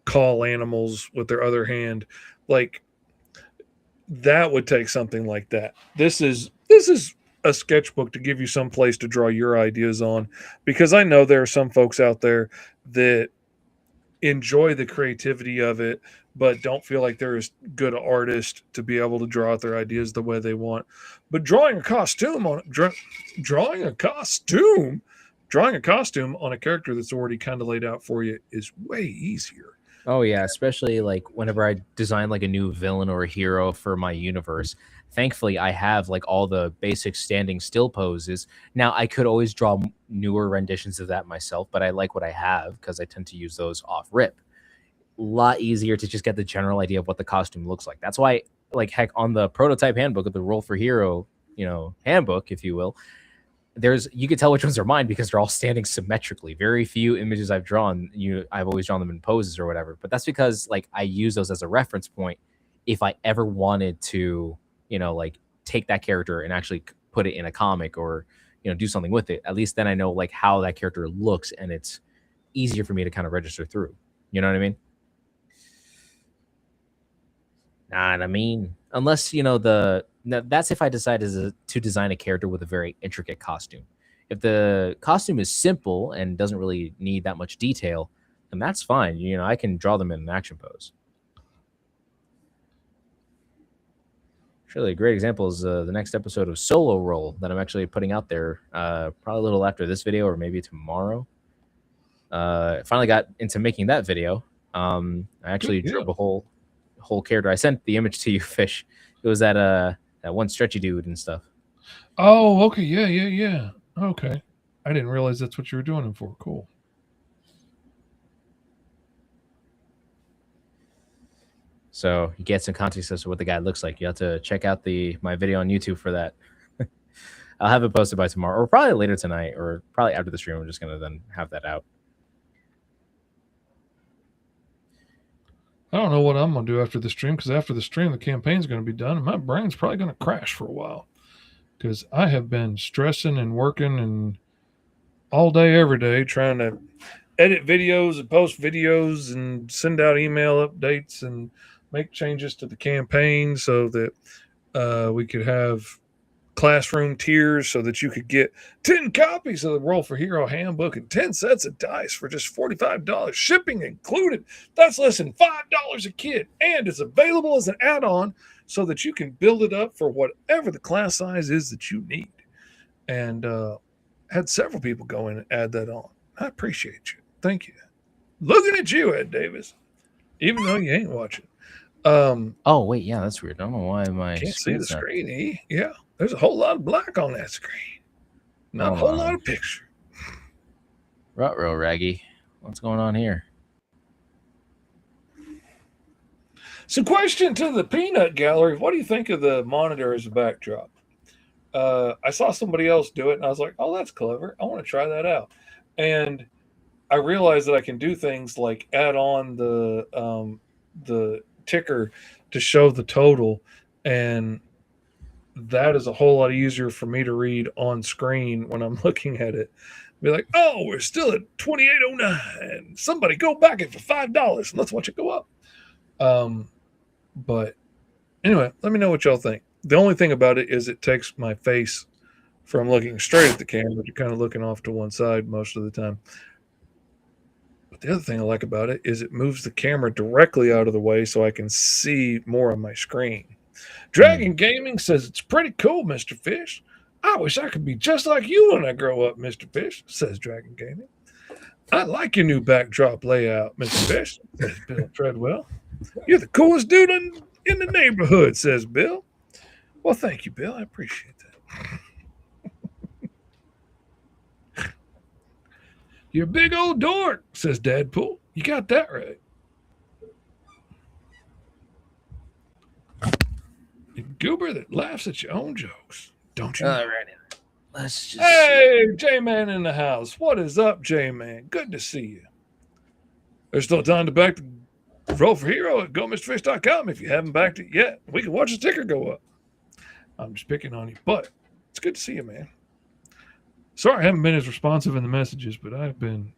call animals with their other hand. Like, that would take something like that. This is a sketchbook to give you some place to draw your ideas on, because I know there are some folks out there that enjoy the creativity of it but don't feel like they're as good an artist to be able to draw out their ideas the way they want. But drawing a costume on a costume on a character that's already kind of laid out for you is way easier. Oh yeah, especially like whenever I design like a new villain or a hero for my universe. Thankfully, I have like all the basic standing still poses. Now I could always draw newer renditions of that myself, but I like what I have because I tend to use those off rip. A lot easier to just get the general idea of what the costume looks like. That's why, like, heck, on the prototype handbook of the Roll for Hero, handbook, if you will, you could tell which ones are mine because they're all standing symmetrically. Very few images I've drawn, I've always drawn them in poses or whatever. But that's because like I use those as a reference point if I ever wanted to, like take that character and actually put it in a comic or do something with it. At least then I know like how that character looks, and it's easier for me to kind of register through. You know what I mean? Nah, I mean, unless that's if I decide to design a character with a very intricate costume. If the costume is simple and doesn't really need that much detail, then that's fine. I can draw them in an action pose. Surely a great example is the next episode of Solo Roll that I'm actually putting out there probably a little after this video or maybe tomorrow. I finally got into making that video. I actually drew a whole character. I sent the image to you, Fish. It was that one stretchy dude and stuff. Oh, okay. Yeah. Okay. I didn't realize that's what you were doing him for. Cool. So you get some context as to what the guy looks like. You have to check out my video on YouTube for that. I'll have it posted by tomorrow, or probably later tonight, or probably after the stream. I'm just gonna then have that out. I don't know what I'm going to do after the stream, because after the stream, the campaign's going to be done, and my brain's probably going to crash for a while, because I have been stressing and working and all day, every day, trying to edit videos and post videos and send out email updates and make changes to the campaign so that we could have classroom tiers so that you could get 10 copies of the Roll for Hero Handbook and 10 sets of dice for just $45, shipping included. That's less than $5 a kit, and it's available as an add-on so that you can build it up for whatever the class size is that you need. And had several people go in and add that on. I appreciate you. Thank you. Looking at you, Ed Davis, even though you ain't watching. Oh wait, yeah, that's weird. I don't know why my can't see the screen. Yeah, there's a whole lot of black on that screen. Not a whole lot of picture. Ruh-roh, Raggy. What's going on here? So, question to the Peanut Gallery: what do you think of the monitor as a backdrop? I saw somebody else do it, and I was like, "Oh, that's clever. I want to try that out." And I realized that I can do things like add on the ticker to show the total, and that is a whole lot easier for me to read on screen when I'm looking at it. Be like, oh, we're still at 2809. Somebody go back it for $5 and let's watch it go up. But anyway, let me know what y'all think. The only thing about it is it takes my face from looking straight at the camera to kind of looking off to one side most of the time. But the other thing I like about it is it moves the camera directly out of the way so I can see more of my screen. Dragon Gaming says it's pretty cool, Mr. Fish. I wish I could be just like you when I grow up, Mr. Fish, says Dragon Gaming. I like your new backdrop layout, Mr. Fish, says Bill Treadwell. You're the coolest dude in the neighborhood, says Bill. Well, thank you, Bill. I appreciate that. You're a big old dork, says Dadpool. You got that right. A goober that laughs at your own jokes, don't you? All right. Let's just. Hey, J-Man in the house. What is up, J-Man? Good to see you. There's still time to back the Roll for Hero at GoMrFish.com if you haven't backed it yet. We can watch the ticker go up. I'm just picking on you, but it's good to see you, man. Sorry I haven't been as responsive in the messages, but I've been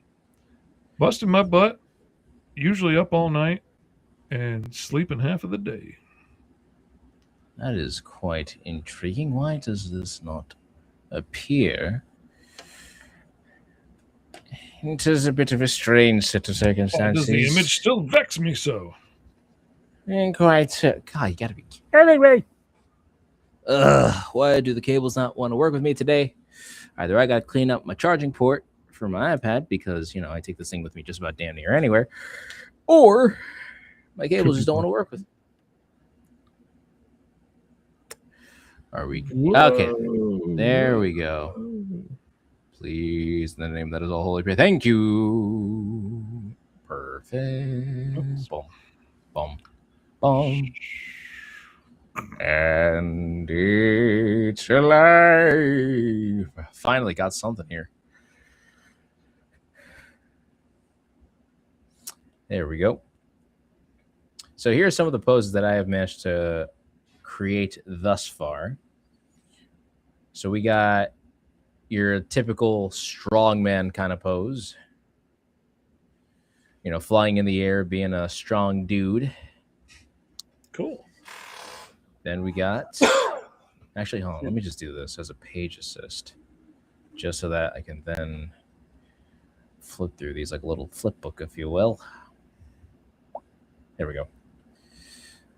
busting my butt, usually up all night, and sleeping half of the day. That is quite intriguing. Why does this not appear? It is a bit of a strange set of Why circumstances. does the image still vex me so? Ain't quite. God, you gotta be kidding me. Ugh, why do the cables not want to work with me today? Either I gotta clean up my charging port for my iPad because, you know, I take this thing with me just about damn near anywhere, or my cables just don't want to work with. Are we okay? There we go. Please, in the name that is all holy. Thank you. Perfect. Boom, boom, boom. And it's alive. Finally got something here. There we go. So here are some of the poses that I have managed to create thus far. So we got your typical strongman kind of pose. You know, flying in the air, being a strong dude. Cool. Then we got... Actually, hold on. Let me just do this as a page assist. Just so that I can then flip through these like a little flip book, if you will. There we go.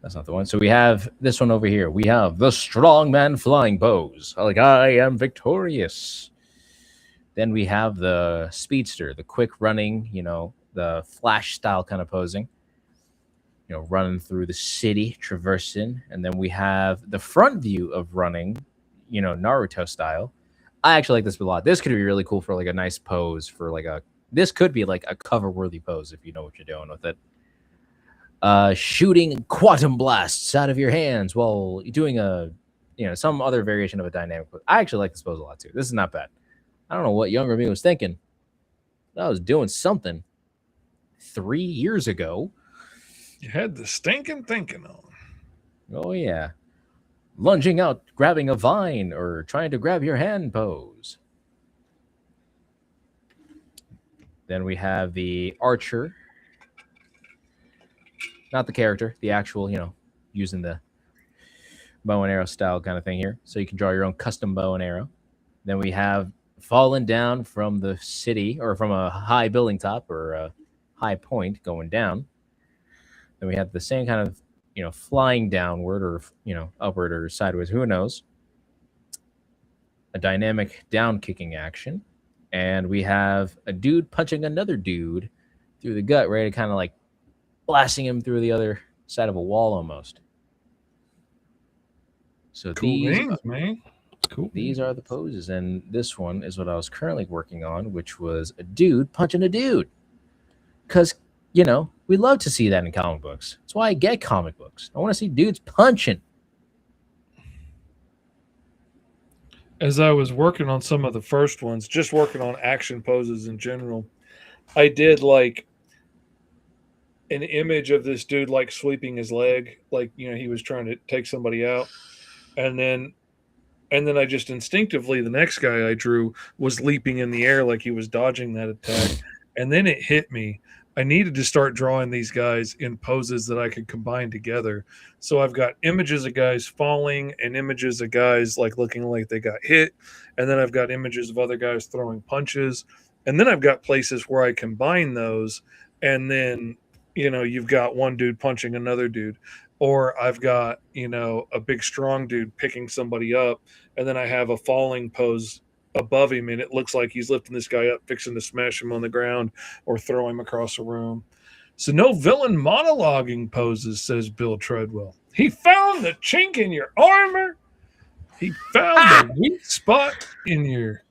That's not the one. So we have this one over here. We have the strongman flying pose. Like, I am victorious. Then we have the speedster, the quick running, you know, the flash style kind of posing. You know, running through the city, traversing. And then we have the front view of running, you know, Naruto style. I actually like this a lot. This could be really cool for like a nice pose for like a... This could be like a cover-worthy pose if you know what you're doing with it. Shooting quantum blasts out of your hands while doing a, you know, some other variation of a dynamic. I actually like this pose a lot too. This is not bad. I don't know what younger me was thinking. I was doing something 3 years ago. You had the stinking thinking on. Oh yeah, lunging out, grabbing a vine, or trying to grab your hand pose. Then we have the archer. Not the character, the actual, you know, using the bow and arrow style kind of thing here. So you can draw your own custom bow and arrow. Then we have fallen down from the city or from a high building top or a high point going down. Then we have the same kind of, you know, flying downward or, you know, upward or sideways, who knows. A dynamic down kicking action. And we have a dude punching another dude through the gut, ready to kind of like blasting him through the other side of a wall almost. So Cool names, man. Cool. These are the poses, and this one is what I was currently working on, which was a dude punching a dude. Because, you know, we love to see that in comic books. That's why I get comic books. I want to see dudes punching. As I was working on some of the first ones, just working on action poses in general, I did like an image of this dude like sweeping his leg, like, you know, he was trying to take somebody out. And then I just instinctively, the next guy I drew was leaping in the air like he was dodging that attack. And then it hit me. I needed to start drawing these guys in poses that I could combine together. So I've got images of guys falling and images of guys like looking like they got hit. And then I've got images of other guys throwing punches. And then I've got places where I combine those. And then, you know, you've got one dude punching another dude. Or I've got, you know, a big strong dude picking somebody up. And then I have a falling pose above him, and it looks like he's lifting this guy up, fixing to smash him on the ground or throw him across the room. So no villain monologuing poses, says Bill Treadwell. He found the chink in your armor. He found the weak spot in your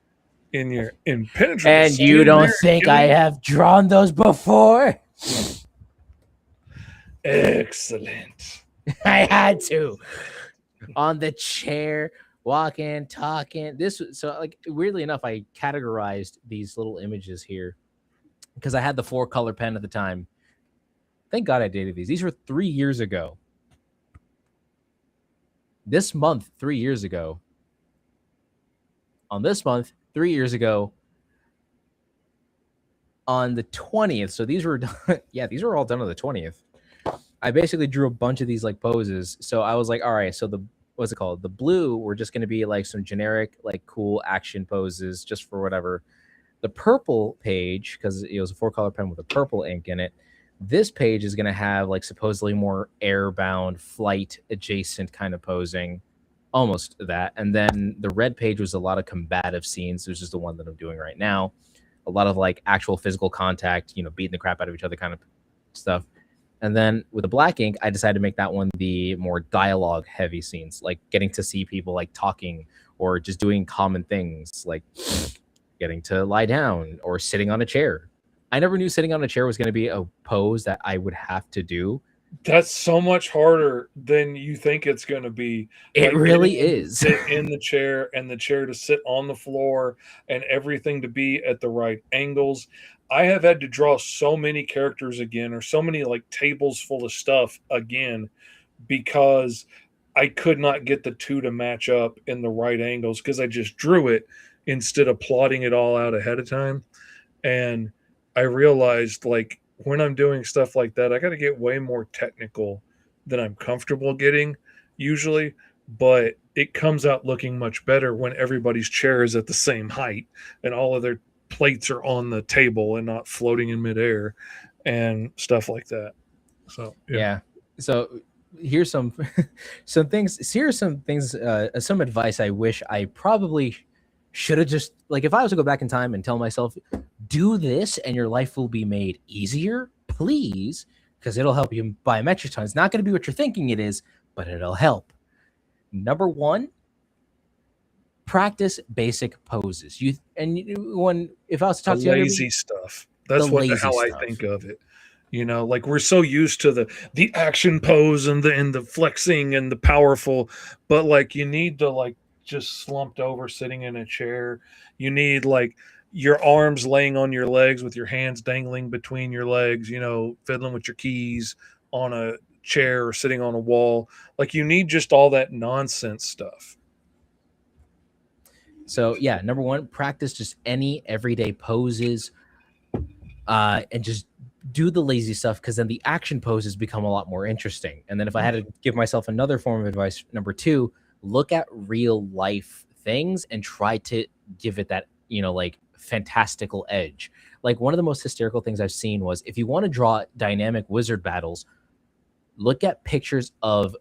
impenetrable And skin you don't there, think I Achilles. have drawn those before? Excellent. I had to. On the chair, walking, talking. So like weirdly enough, I categorized these little images here because I had the 4-color pen at the time. Thank God I dated these. These were 3 years ago. This month, 3 years ago. On this month, 3 years ago. On the 20th. So these were done, yeah, these were all done on the 20th. I basically drew a bunch of these like poses. So I was like, all right, so what's it called? The blue were just going to be like some generic, like cool action poses just for whatever. The purple page, because it was a 4-color pen with a purple ink in it, this page is going to have like supposedly more airbound, flight adjacent kind of posing, almost that. And then the red page was a lot of combative scenes. This is the one that I'm doing right now. A lot of like actual physical contact, beating the crap out of each other kind of stuff. And then with the black ink, I decided to make that one the more dialogue heavy scenes, like getting to see people like talking or just doing common things like getting to lie down or sitting on a chair. I never knew sitting on a chair was going to be a pose that I would have to do. That's so much harder than you think it's going to be. It really is. Sit in the chair and the chair to sit on the floor and everything to be at the right angles. I have had to draw so many characters again, or so many like tables full of stuff again, because I could not get the two to match up in the right angles because I just drew it instead of plotting it all out ahead of time. And I realized like when I'm doing stuff like that, I got to get way more technical than I'm comfortable getting usually, but it comes out looking much better when everybody's chair is at the same height and all of their plates are on the table and not floating in midair and stuff like that. So, yeah. So here's some things. Here's some things, some advice I wish I probably should have just, like, if I was to go back in time and tell myself, do this and your life will be made easier, please, because it'll help you by a metric ton. It's not going to be what you're thinking it is, but it'll help. Number one, practice basic poses. If I was to talk to you, lazy stuff. That's how I think of it. Like we're so used to the action pose and the flexing and the powerful, but like you need to like just slumped over sitting in a chair. You need like your arms laying on your legs with your hands dangling between your legs, fiddling with your keys on a chair or sitting on a wall. Like you need just all that nonsense stuff. So yeah, number one, practice just any everyday poses, and just do the lazy stuff, because then the action poses become a lot more interesting. And then if I had to give myself another form of advice, number two, look at real life things and try to give it that, like fantastical edge. Like one of the most hysterical things I've seen was, if you want to draw dynamic wizard battles, look at pictures of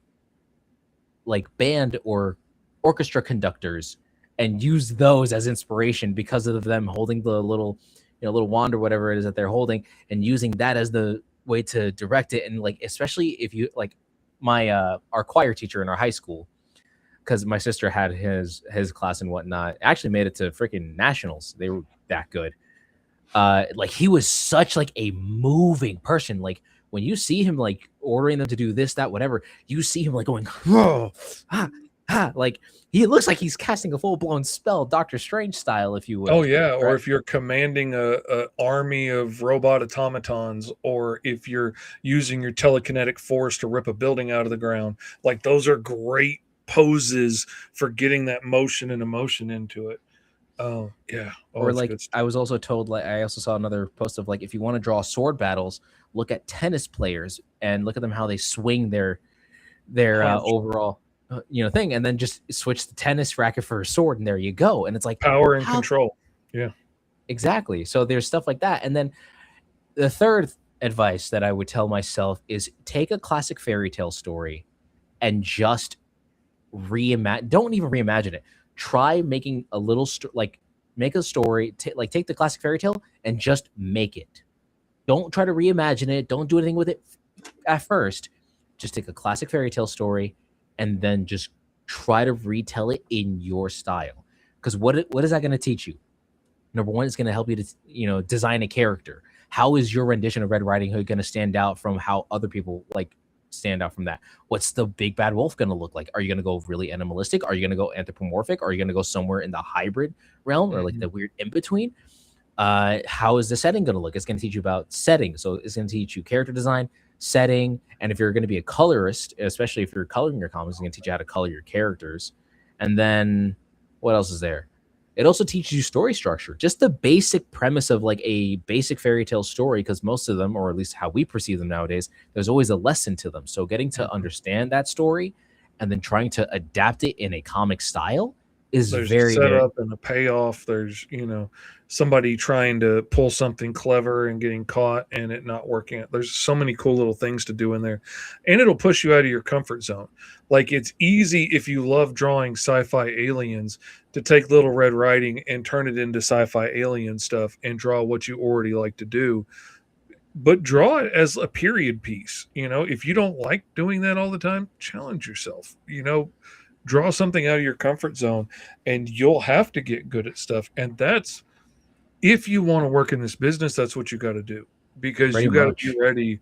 like band or orchestra conductors and use those as inspiration because of them holding the little wand or whatever it is that they're holding, and using that as the way to direct it. And like, especially if you like our choir teacher in our high school, because my sister had his class and whatnot, actually made it to freaking nationals. They were that good. Like he was such like a moving person. Like when you see him like ordering them to do this, that, whatever, you see him like going, oh, like he looks like he's casting a full-blown spell, Doctor Strange style, if you will. Oh yeah, or if you're commanding a army of robot automatons, or if you're using your telekinetic force to rip a building out of the ground. Like those are great poses for getting that motion and emotion into it. Oh yeah. Or like I was also told, like I also saw another post of like, if you want to draw sword battles, look at tennis players and look at them how they swing their overall thing, and then just switch the tennis racket for a sword, and there you go. And it's like power and control. Yeah, exactly. So there's stuff like that. And then the third advice that I would tell myself is take a classic fairy tale story and just don't even reimagine it. Try making a little make a story, take the classic fairy tale and just make it. Don't try to reimagine it. Don't do anything with it at first. Just take a classic fairy tale story and then just try to retell it in your style. Because what is that going to teach you? Number one, it's going to help you to, design a character. How is your rendition of Red Riding Hood going to stand out from how other people like stand out from that? What's the big bad wolf going to look like? Are you going to go really animalistic? Are you going to go anthropomorphic? Are you going to go somewhere in the hybrid realm or like the weird in between? How is the setting going to look? It's going to teach you about setting. So it's going to teach you character design, setting, and if you're going to be a colorist, especially if you're coloring your comics, it's going to teach you how to color your characters. And then what else is there? It also teaches you story structure, just the basic premise of like a basic fairy tale story, because most of them, or at least how we perceive them nowadays, there's always a lesson to them. So getting to understand that story and then trying to adapt it in a comic style is There's very, a very setup and a payoff. There's, somebody trying to pull something clever and getting caught and it not working. There's so many cool little things to do in there. And it'll push you out of your comfort zone. Like, it's easy if you love drawing sci-fi aliens to take Little Red Riding and turn it into sci-fi alien stuff and draw what you already like to do. But draw it as a period piece. If you don't like doing that all the time, challenge yourself. Draw something out of your comfort zone, and you'll have to get good at stuff. And that's, if you want to work in this business, that's what you got to do, because Pretty you got much. to be ready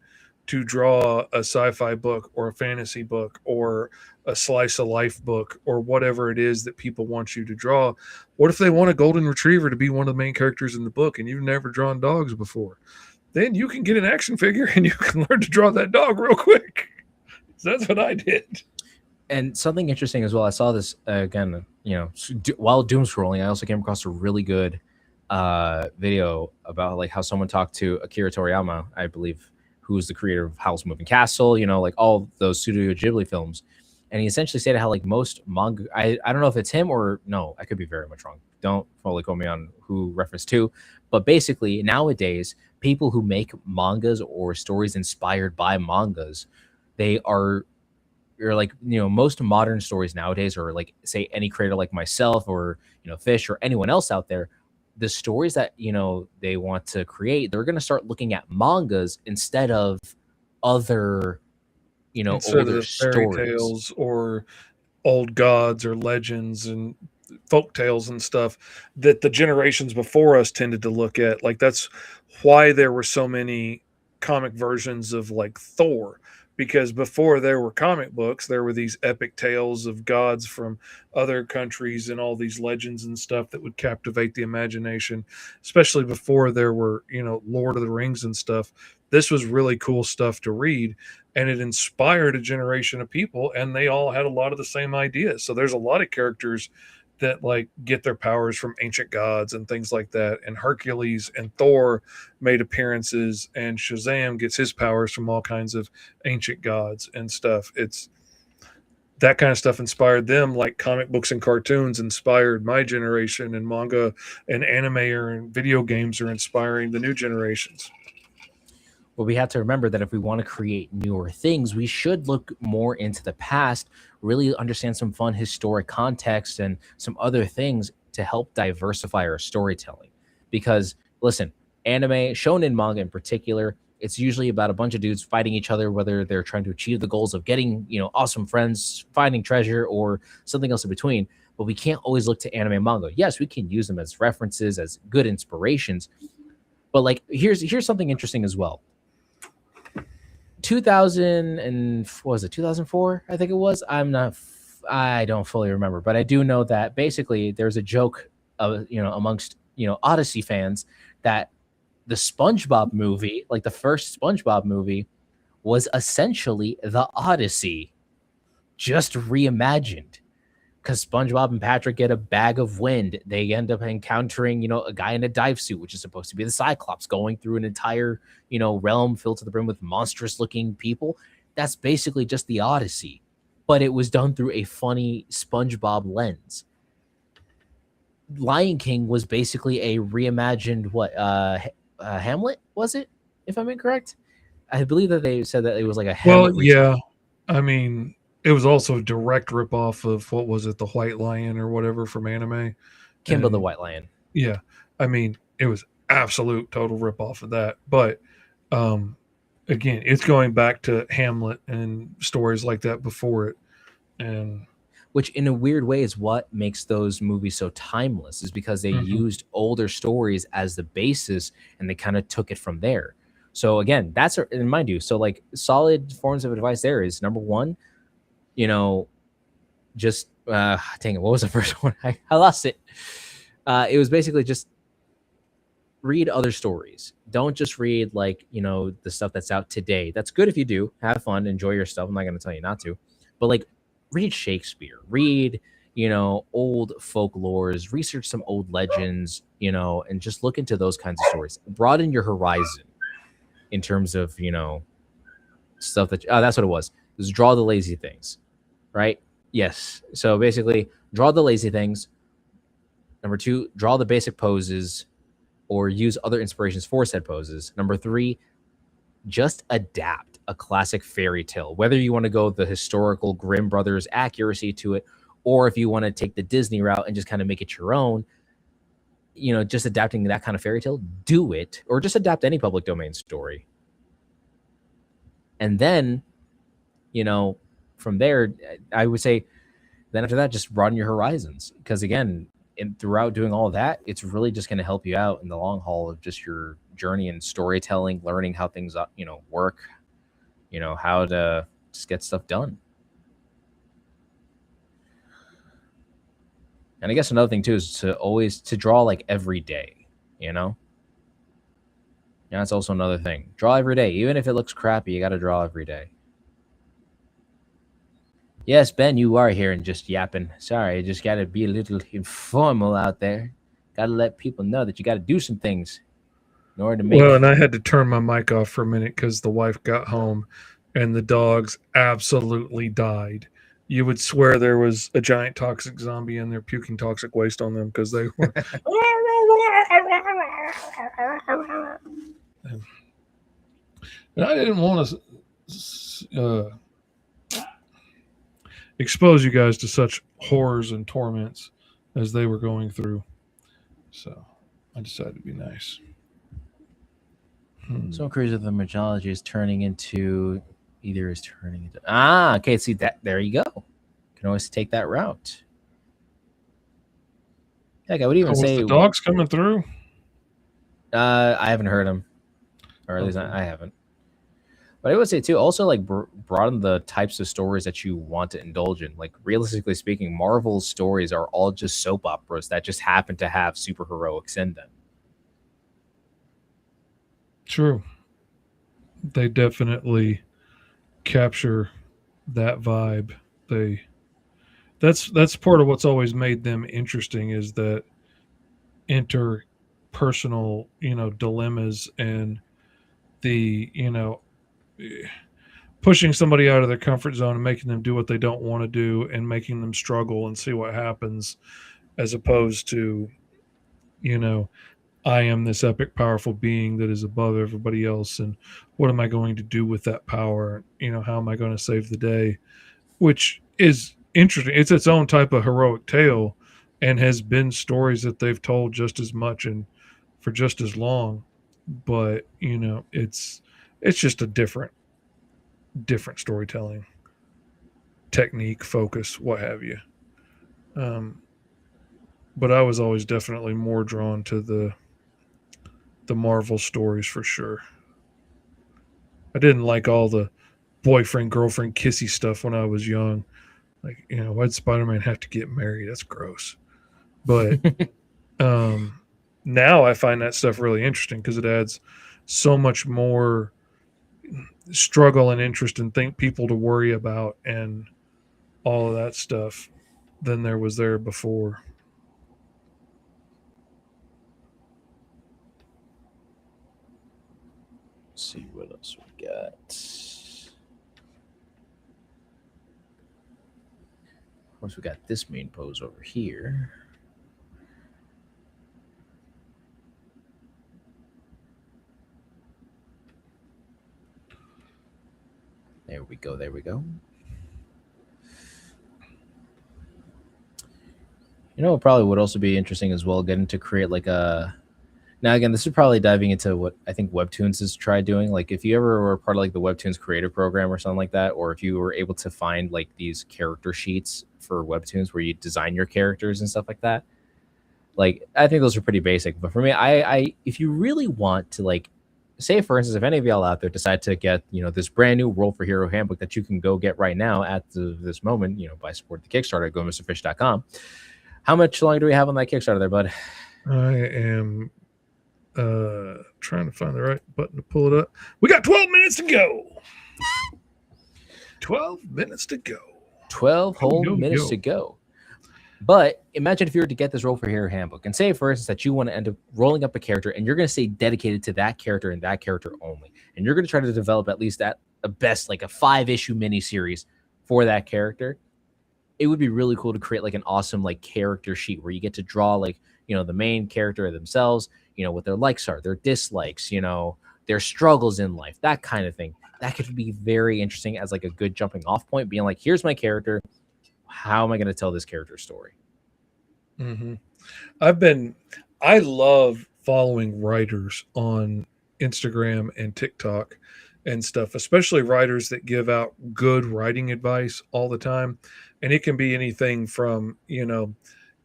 to draw a sci-fi book or a fantasy book or a slice of life book or whatever it is that people want you to draw. What if they want a golden retriever to be one of the main characters in the book and you've never drawn dogs before? Then you can get an action figure and you can learn to draw that dog real quick. That's what I did. And something interesting as well, I saw this again, while doom scrolling, I also came across a really good video about like how someone talked to Akira Toriyama, I believe, who's the creator of Howl's Moving Castle, like all those Studio Ghibli films. And he essentially stated how like most manga, I don't know if it's him or no, I could be very much wrong. Don't fully quote me on who reference to, but basically nowadays, people who make mangas or stories inspired by mangas, they are, or like, most modern stories nowadays, or like say any creator like myself or Fish or anyone else out there, the stories that they want to create, they're going to start looking at mangas instead of other Instead older of fairy stories. tales or old gods or legends and folk tales and stuff that the generations before us tended to look at. Like, that's why there were so many comic versions of like Thor, because before there were comic books, there were these epic tales of gods from other countries and all these legends and stuff that would captivate the imagination, especially before there were, Lord of the Rings and stuff. This was really cool stuff to read, and it inspired a generation of people, and they all had a lot of the same ideas. So there's a lot of characters that like get their powers from ancient gods and things like that. And Hercules and Thor made appearances, and Shazam gets his powers from all kinds of ancient gods and stuff. It's that kind of stuff inspired them, like comic books and cartoons inspired my generation, and manga and anime and video games are inspiring the new generations. But we have to remember that if we want to create newer things, we should look more into the past, really understand some fun historic context and some other things to help diversify our storytelling. Because listen, anime, shonen manga in particular, it's usually about a bunch of dudes fighting each other, whether they're trying to achieve the goals of getting, awesome friends, finding treasure, or something else in between. But we can't always look to anime and manga. Yes, we can use them as references, as good inspirations. But like, here's something interesting as well. 2000 and what was it, 2004, I think it was. I don't fully remember, but I do know that basically there's a joke of amongst Odyssey fans that the SpongeBob movie, like the first SpongeBob movie, was essentially the Odyssey just reimagined. Because SpongeBob and Patrick get a bag of wind. They end up encountering, a guy in a dive suit, which is supposed to be the Cyclops, going through an entire, realm filled to the brim with monstrous looking people. That's basically just the Odyssey, but it was done through a funny SpongeBob lens. Lion King was basically a reimagined Hamlet, was it? If I'm incorrect, I believe that they said that it was like a Hamlet. Well, yeah, I mean, it was also a direct ripoff of, what was it, the White Lion or whatever from anime. Kimba the And White Lion. yeah, I mean, it was absolute total ripoff of that. But again, it's going back to Hamlet and stories like that before it. And which in a weird way is what makes those movies so timeless, is because they Mhm. used older stories as the basis and they kind of took it from there. So again, and mind you, so like solid forms of advice there is number one, you know, just dang it, what was the first one? I lost it. It was basically just read other stories. Don't just read like, the stuff that's out today. That's good if you do. Have fun, enjoy your stuff. I'm not going to tell you not to. But like read Shakespeare, read, old folklores, research some old legends, and just look into those kinds of stories. Broaden your horizon in terms of, stuff that's what it was. It was draw the lazy things, right? Yes. So basically, draw the lazy things. Number two, draw the basic poses or use other inspirations for said poses. Number three, just adapt a classic fairy tale, whether you want to go the historical Grimm Brothers accuracy to it, or if you want to take the Disney route and just kind of make it your own, just adapting that kind of fairy tale, do it, or just adapt any public domain story. And then, from there, I would say, then after that, just broaden your horizons. Because again, throughout doing all of that, it's really just going to help you out in the long haul of just your journey in storytelling, learning how things, work, how to just get stuff done. And I guess another thing too is to draw like every day, Yeah, that's also another thing. Draw every day. Even if it looks crappy, you got to draw every day. Yes, Ben, you are here and just yapping. Sorry, I just got to be a little informal out there. Got to let people know that you got to do some things in order to make. Well, and I had to turn my mic off for a minute because the wife got home and the dogs absolutely died. You would swear there was a giant toxic zombie in there puking toxic waste on them because they were. And I didn't want to expose you guys to such horrors and torments as they were going through. So I decided to be nice. So crazy that the mythology is turning into okay, see that there you go. You can always take that route. Heck, I would even say the dogs coming through. I haven't heard them, or at least I haven't. But I would say too, also like broaden the types of stories that you want to indulge in. Like realistically speaking, Marvel's stories are all just soap operas that just happen to have superheroics in them. True. They definitely capture that vibe. That's part of what's always made them interesting is that interpersonal, dilemmas and the, pushing somebody out of their comfort zone and making them do what they don't want to do and making them struggle and see what happens, as opposed to, I am this epic, powerful being that is above everybody else. And what am I going to do with that power? How am I going to save the day? Which is interesting. It's its own type of heroic tale and has been stories that they've told just as much and for just as long. But, it's just a different storytelling technique, focus, what have you. But I was always definitely more drawn to the Marvel stories for sure. I didn't like all the boyfriend girlfriend kissy stuff when I was young. Like, why'd Spider-Man have to get married? That's gross. But now I find that stuff really interesting because it adds so much more struggle and interest and people to worry about and all of that stuff than there was there before. Let's see what else we got. Of course, we got this main pose over here. There we go. There we go. It probably would also be interesting as well, getting to create like a Now, again, this is probably diving into what I think Webtoons has tried doing. Like, if you ever were part of like the Webtoons creator program or something like that, or if you were able to find like these character sheets for Webtoons where you design your characters and stuff like that, like I think those are pretty basic. But for me, I if you really want to like, say for instance, if any of y'all out there decide to get this brand new Roll for Hero handbook that you can go get right now at this moment, by support the Kickstarter at GoMrFish.com. How much longer do we have on that Kickstarter there, bud? I am trying to find the right button to pull it up. We got 12 minutes to go. 12 minutes to go. 12 whole minutes to go. But imagine if you were to get this Roll for Hero handbook and say, for instance, that you want to end up rolling up a character and you're going to stay dedicated to that character and that character only. And you're going to try to develop at least a best, like a 5-issue miniseries for that character. It would be really cool to create like an awesome like character sheet where you get to draw like, the main character themselves, what their likes are, their dislikes, their struggles in life, that kind of thing. That could be very interesting as like a good jumping off point, being like, here's my character. How am I going to tell this character's story? Mm-hmm. I love following writers on Instagram and TikTok and stuff, especially writers that give out good writing advice all the time. And it can be anything from,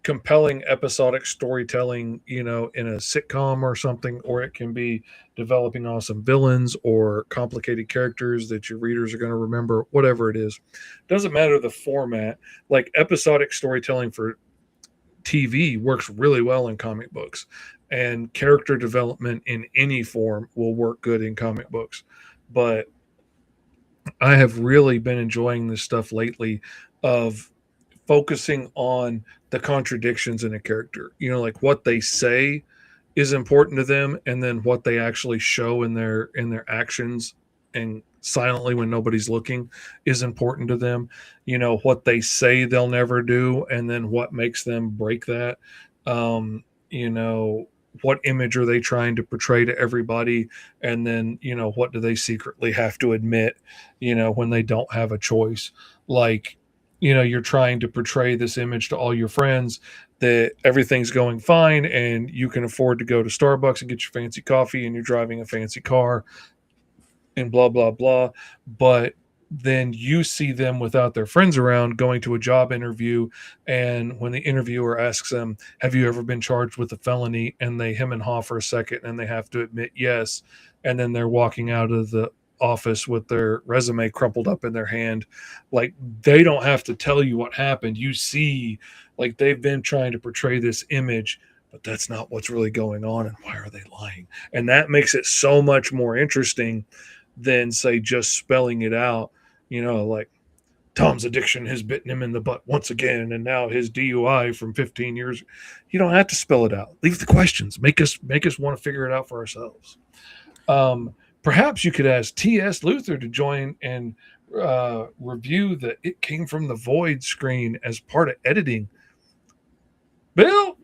compelling episodic storytelling, in a sitcom or something, or it can be developing awesome villains or complicated characters that your readers are going to remember, whatever it is. Doesn't matter the format. Like episodic storytelling for TV works really well in comic books, and character development in any form will work good in comic books. But I have really been enjoying this stuff lately of focusing on the contradictions in a character, like what they say is important to them, and then what they actually show in their actions and silently when nobody's looking is important to them. What they say they'll never do, and then what makes them break that. What image are they trying to portray to everybody, and then what do they secretly have to admit when they don't have a choice. Like, you're trying to portray this image to all your friends that everything's going fine and you can afford to go to Starbucks and get your fancy coffee and you're driving a fancy car and blah, blah, blah. But then you see them without their friends around going to a job interview. And when the interviewer asks them, have you ever been charged with a felony? And they hem and haw for a second and they have to admit yes. And then they're walking out of the office with their resume crumpled up in their hand. Like, they don't have to tell you what happened. You see, like, they've been trying to portray this image, but that's not what's really going on. And why are they lying? And that makes it so much more interesting than, say, just spelling it out. Like, Tom's addiction has bitten him in the butt once again, and now his DUI from 15 years. You don't have to spell it out. Leave the questions. Make us want to figure it out for ourselves. Perhaps you could ask T.S. Luther to join and review the It Came from the Void screen as part of editing. Bill,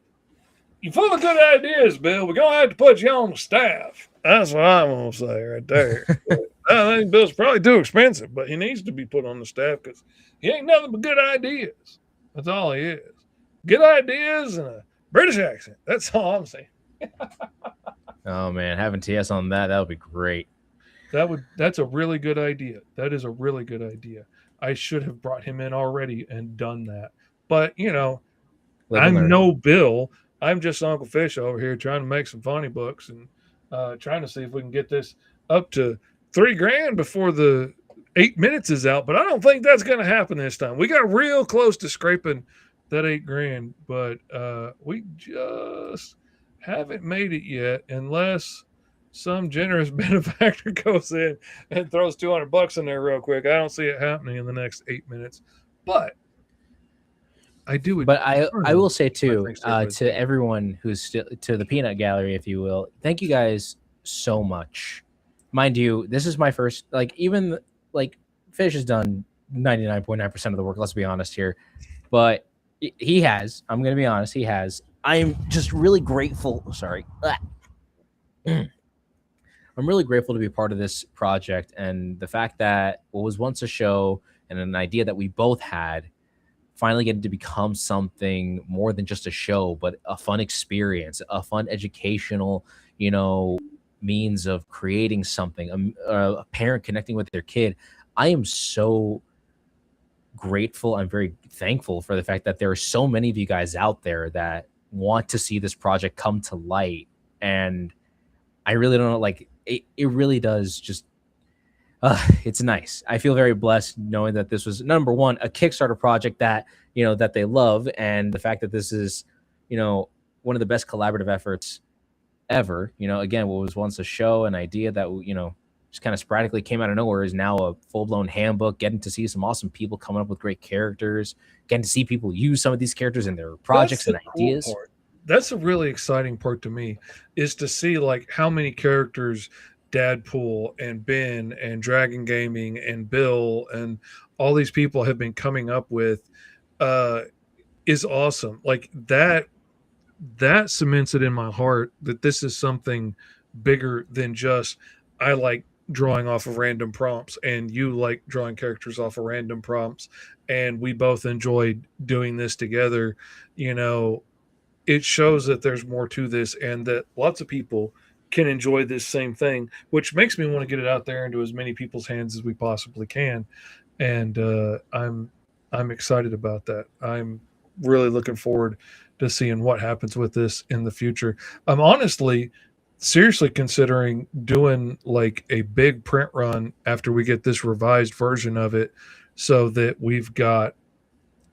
you're full of good ideas, Bill. We're going to have to put you on the staff. That's what I'm going to say right there. I think Bill's probably too expensive, but he needs to be put on the staff because he ain't nothing but good ideas. That's all he is. Good ideas and a British accent. That's all I'm saying. Oh man, having TS on that would be great. That's a really good idea. That is a really good idea. I should have brought him in already and done that. But I'm no Bill. I'm just Uncle Fish over here trying to make some funny books and trying to see if we can get this up to $3,000 before the 8 minutes is out. But I don't think that's going to happen this time. We got real close to scraping that $8,000, but we just haven't made it yet, unless some generous benefactor goes in and throws $200 in there real quick. I don't see it happening in the next 8 minutes, but I do. But I will say too, to everyone who's still to the peanut gallery, if you will, thank you guys so much. Mind you, this is my first, like, even like Fish has done 99.9% of the work. Let's be honest here, but he has. I'm going to be honest. He has. I'm just really grateful. Sorry. I'm really grateful to be part of this project, and the fact that what was once a show and an idea that we both had finally getting to become something more than just a show, but a fun experience, a fun educational, means of creating something, a parent connecting with their kid. I am so grateful. I'm very thankful for the fact that there are so many of you guys out there that want to see this project come to light. And I really don't know, like it really does just it's nice. I feel very blessed knowing that this was number one, a Kickstarter project that, that they love. And the fact that this is, one of the best collaborative efforts ever, again, what was once a show, an idea that, just kind of sporadically came out of nowhere is now a full-blown handbook, getting to see some awesome people coming up with great characters, getting to see people use some of these characters in their projects and ideas. Cool part. That's a really exciting part to me, is to see like how many characters Dadpool and Ben and Dragon Gaming and Bill and all these people have been coming up with is awesome. Like that cements it in my heart that this is something bigger than just I like drawing off of random prompts and you like drawing characters off of random prompts and we both enjoyed doing this together. It shows that there's more to this and that lots of people can enjoy this same thing, which makes me want to get it out there into as many people's hands as we possibly can. And I'm excited about that. I'm really looking forward to seeing what happens with this in the future. I'm honestly seriously considering doing like a big print run after we get this revised version of it, so that we've got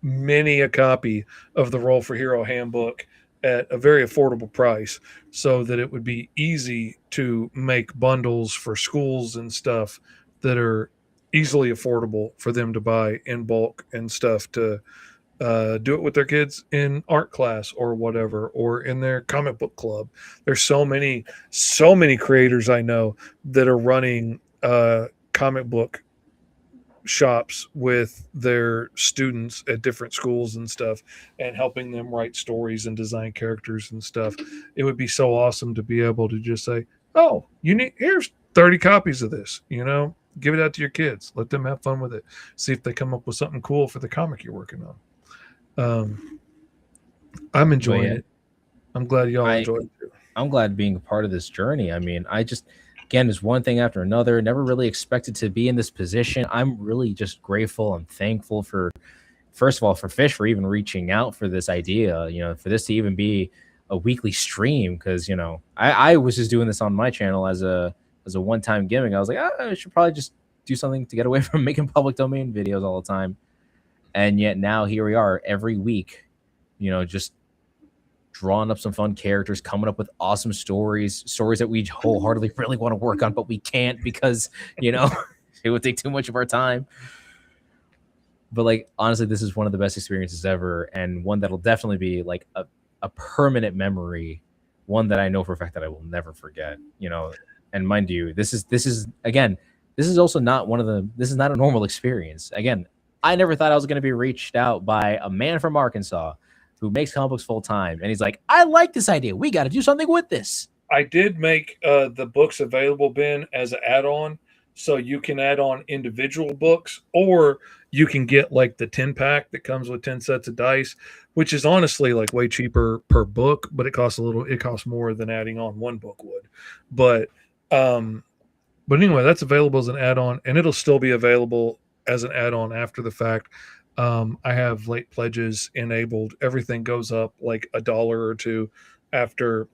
many a copy of the Roll for Hero Handbook at a very affordable price, so that it would be easy to make bundles for schools and stuff that are easily affordable for them to buy in bulk and stuff to do it with their kids in art class or whatever, or in their comic book club. There's so many creators I know that are running comic book shops with their students at different schools and stuff and helping them write stories and design characters and stuff. It would be so awesome to be able to just say, oh, here's 30 copies of this, give it out to your kids, let them have fun with it, see if they come up with something cool for the comic you're working on. I'm enjoying it. I'm glad y'all enjoyed it too. I'm glad being a part of this journey. I mean, again, it's one thing after another. Never really expected to be in this position. I'm really just grateful and thankful for, first of all, for Fish for even reaching out for this idea, for this to even be a weekly stream. Because, I was just doing this on my channel as a one-time gimmick. I was like, I should probably just do something to get away from making public domain videos all the time. And yet now here we are every week, just drawing up some fun characters, coming up with awesome stories that we wholeheartedly really want to work on, but we can't because, it would take too much of our time. But like, honestly, this is one of the best experiences ever, and one that'll definitely be like a permanent memory, one that I know for a fact that I will never forget, and mind you, this is again, this is also not this is not a normal experience. Again, I never thought I was going to be reached out by a man from Arkansas who makes comic books full time. And he's like, I like this idea. We got to do something with this. I did make the books available, Ben, as an add-on. So you can add on individual books, or you can get like the 10-pack that comes with 10 sets of dice, which is honestly like way cheaper per book, but it costs more than adding on one book would. But anyway, that's available as an add-on, and it'll still be available as an add-on after the fact. I have late pledges enabled. Everything goes up like $1 or $2 after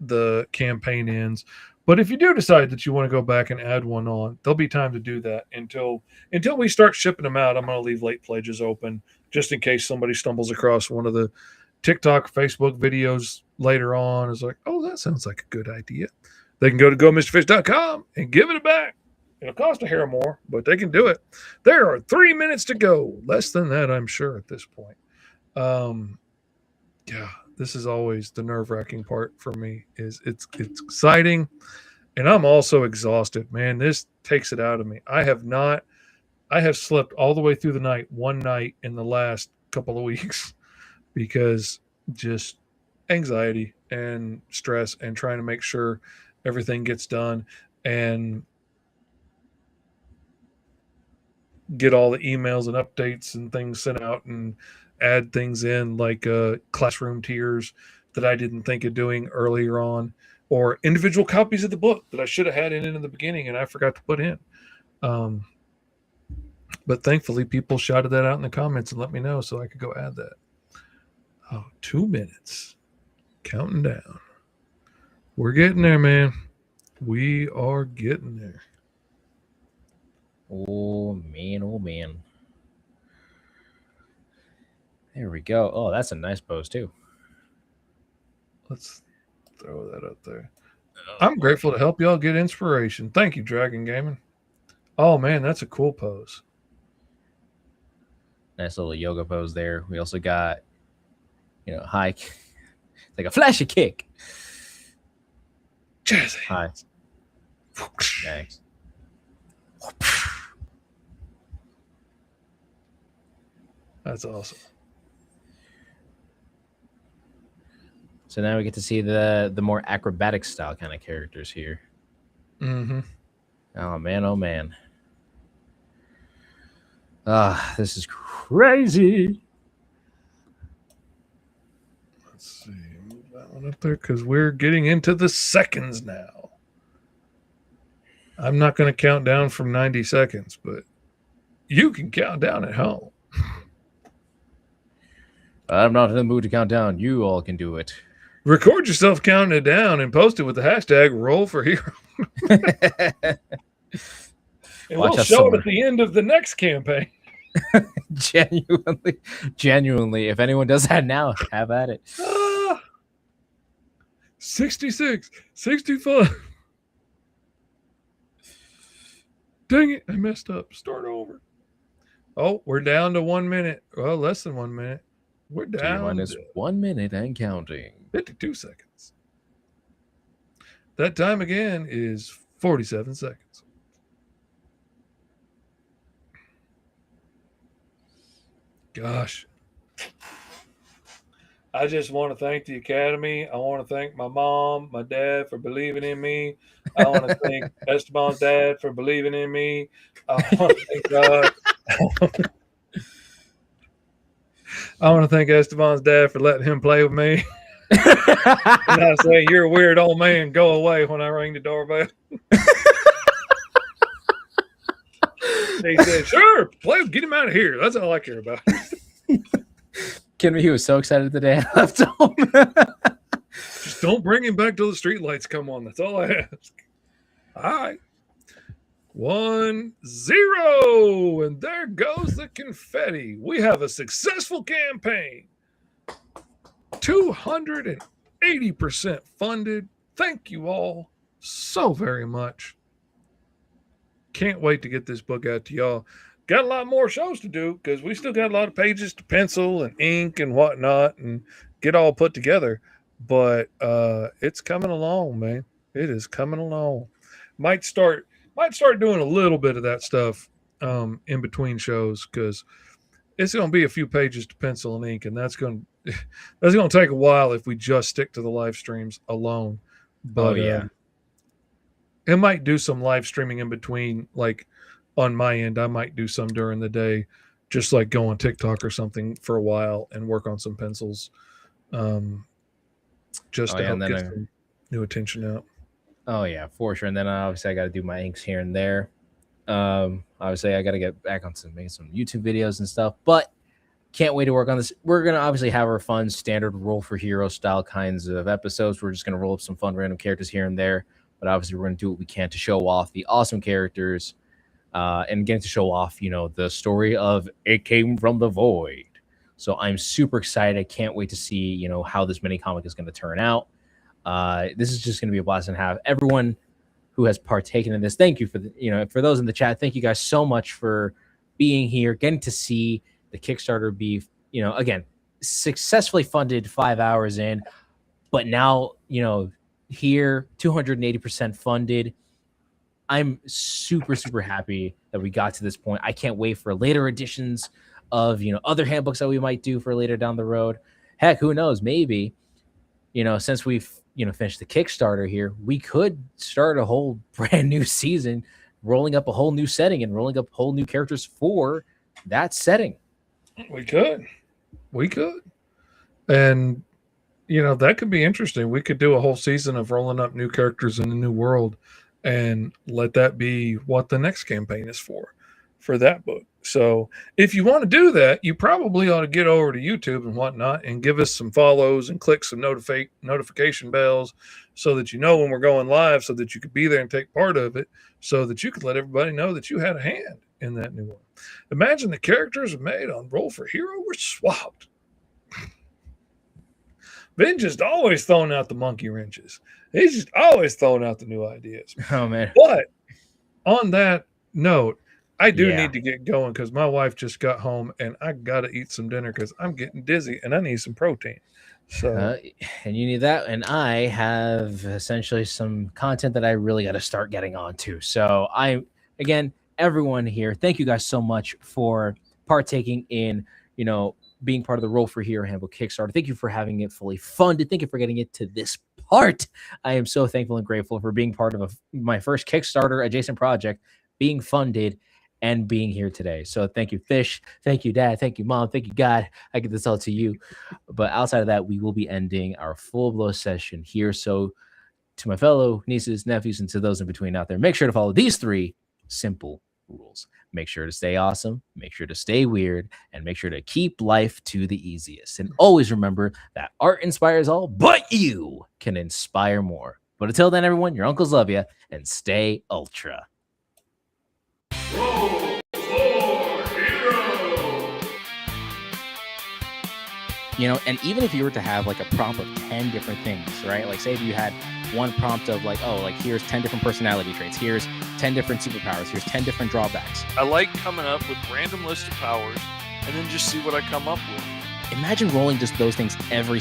the campaign ends. But if you do decide that you want to go back and add one on, there'll be time to do that until we start shipping them out. I'm going to leave late pledges open just in case somebody stumbles across one of the TikTok, Facebook videos later on. Is like, oh, that sounds like a good idea. They can go to GoMrFish.com and give it back. It'll cost a hair more, but they can do it. There are 3 minutes to go. Less than that, I'm sure, at this point. Yeah, this is always the nerve-wracking part for me. It's exciting, and I'm also exhausted. Man, this takes it out of me. I have slept all the way through the night, one night in the last couple of weeks, because just anxiety and stress and trying to make sure everything gets done. And get all the emails and updates and things sent out and add things in like classroom tiers that I didn't think of doing earlier on, or individual copies of the book that I should have had in the beginning and I forgot to put in. But thankfully, people shouted that out in the comments and let me know so I could go add that. Oh, 2 minutes. Counting down. We're getting there, man. We are getting there. Oh, man. Oh, man. There we go. Oh, that's a nice pose, too. Let's throw that up there. I'm grateful to help y'all get inspiration. Thank you, Dragon Gaming. Oh, man, that's a cool pose. Nice little yoga pose there. We also got, high, like a flashy kick. Jazzy. High. Nice. That's awesome. So now we get to see the more acrobatic style kind of characters here. Mm-hmm. Oh, man. Oh, man. This is crazy. Let's see. Move that one up there because we're getting into the seconds now. I'm not going to count down from 90 seconds, but you can count down at home. I'm not in the mood to count down. You all can do it. Record yourself counting it down and post it with the hashtag roll4hero. And we'll show it at the end of the next campaign. Genuinely, if anyone does that now, have at it. 66, 65. Dang it, I messed up. Start over. Oh, we're down to 1 minute. Well, less than 1 minute. We're down to 1 minute and counting. 52 seconds. That time again is 47 seconds. Gosh. I just want to thank the Academy. I want to thank my mom, my dad for believing in me. I want to thank Esteban's dad for believing in me. I want to thank God. I want to thank Esteban's dad for letting him play with me. And I say, you're a weird old man. Go away when I ring the doorbell. He said, sure, play, get him out of here. That's all I care about. He was so excited the day I left home. Just don't bring him back till the street lights come on. That's all I ask. All right. 1-0. And there goes the confetti. We have a successful campaign. 280% funded. Thank you all so very much. Can't wait to get this book out to y'all. Got a lot more shows to do because we still got a lot of pages to pencil and ink and whatnot and get all put together. But it's coming along, man. It is coming along. Might start doing a little bit of that stuff in between shows because it's going to be a few pages to pencil and ink, and that's going to take a while if we just stick to the live streams alone. But it might do some live streaming in between, like on my end. I might do some during the day, just like go on TikTok or something for a while and work on some pencils, just to help get some new attention out. Oh yeah, for sure. And then obviously I got to do my inks here and there. Obviously I got to get back on making some YouTube videos and stuff, but can't wait to work on this. We're going to obviously have our fun standard roll for hero style kinds of episodes. We're just going to roll up some fun random characters here and there, but obviously we're going to do what we can to show off the awesome characters and getting to show off, the story of It Came from the Void. So I'm super excited. I can't wait to see, how this mini comic is going to turn out. This is just going to be a blast, and have everyone who has partaken in this. Thank you for for those in the chat. Thank you guys so much for being here, getting to see the Kickstarter be, again, successfully funded 5 hours in, but now, here 280% funded. I'm super, super happy that we got to this point. I can't wait for later editions of, other handbooks that we might do for later down the road. Heck, who knows? Maybe, since we've, finished the Kickstarter here, we could start a whole brand new season rolling up a whole new setting and rolling up whole new characters for that setting. We could. And that could be interesting. We could do a whole season of rolling up new characters in a new world and let that be what the next campaign is for that book. So if you want to do that, you probably ought to get over to YouTube and whatnot and give us some follows and click some notification bells so that you know when we're going live, so that you could be there and take part of it, so that you could let everybody know that you had a hand in that new one. Imagine the characters made on Roll for Hero were swapped. Ben just always throwing out the monkey wrenches. He's just always throwing out the new ideas. Oh, man. But on that note, I do need to get going because my wife just got home and I got to eat some dinner because I'm getting dizzy and I need some protein. So, and you need that. And I have essentially some content that I really got to start getting on to. So again, everyone here, thank you guys so much for partaking in, being part of the Roll for Hero Handbook Kickstarter. Thank you for having it fully funded. Thank you for getting it to this part. I am so thankful and grateful for being part of my first Kickstarter adjacent project, being funded, and being here today. So thank you, Fish. Thank you, Dad. Thank you, Mom. Thank you, God. I give this all to you. But outside of that, we will be ending our full-blown session here. So to my fellow nieces, nephews, and to those in between out there, make sure to follow these 3 simple rules. Make sure to stay awesome, make sure to stay weird, and make sure to keep life to the easiest. And always remember that art inspires all, but you can inspire more. But until then, everyone, your uncles love you, and stay ultra. Roll for Hero! And even if you were to have like a prompt of 10 different things, right? Like say if you had one prompt of like, here's 10 different personality traits, here's 10 different superpowers, here's 10 different drawbacks. I like coming up with random list of powers and then just see what I come up with. Imagine rolling just those things every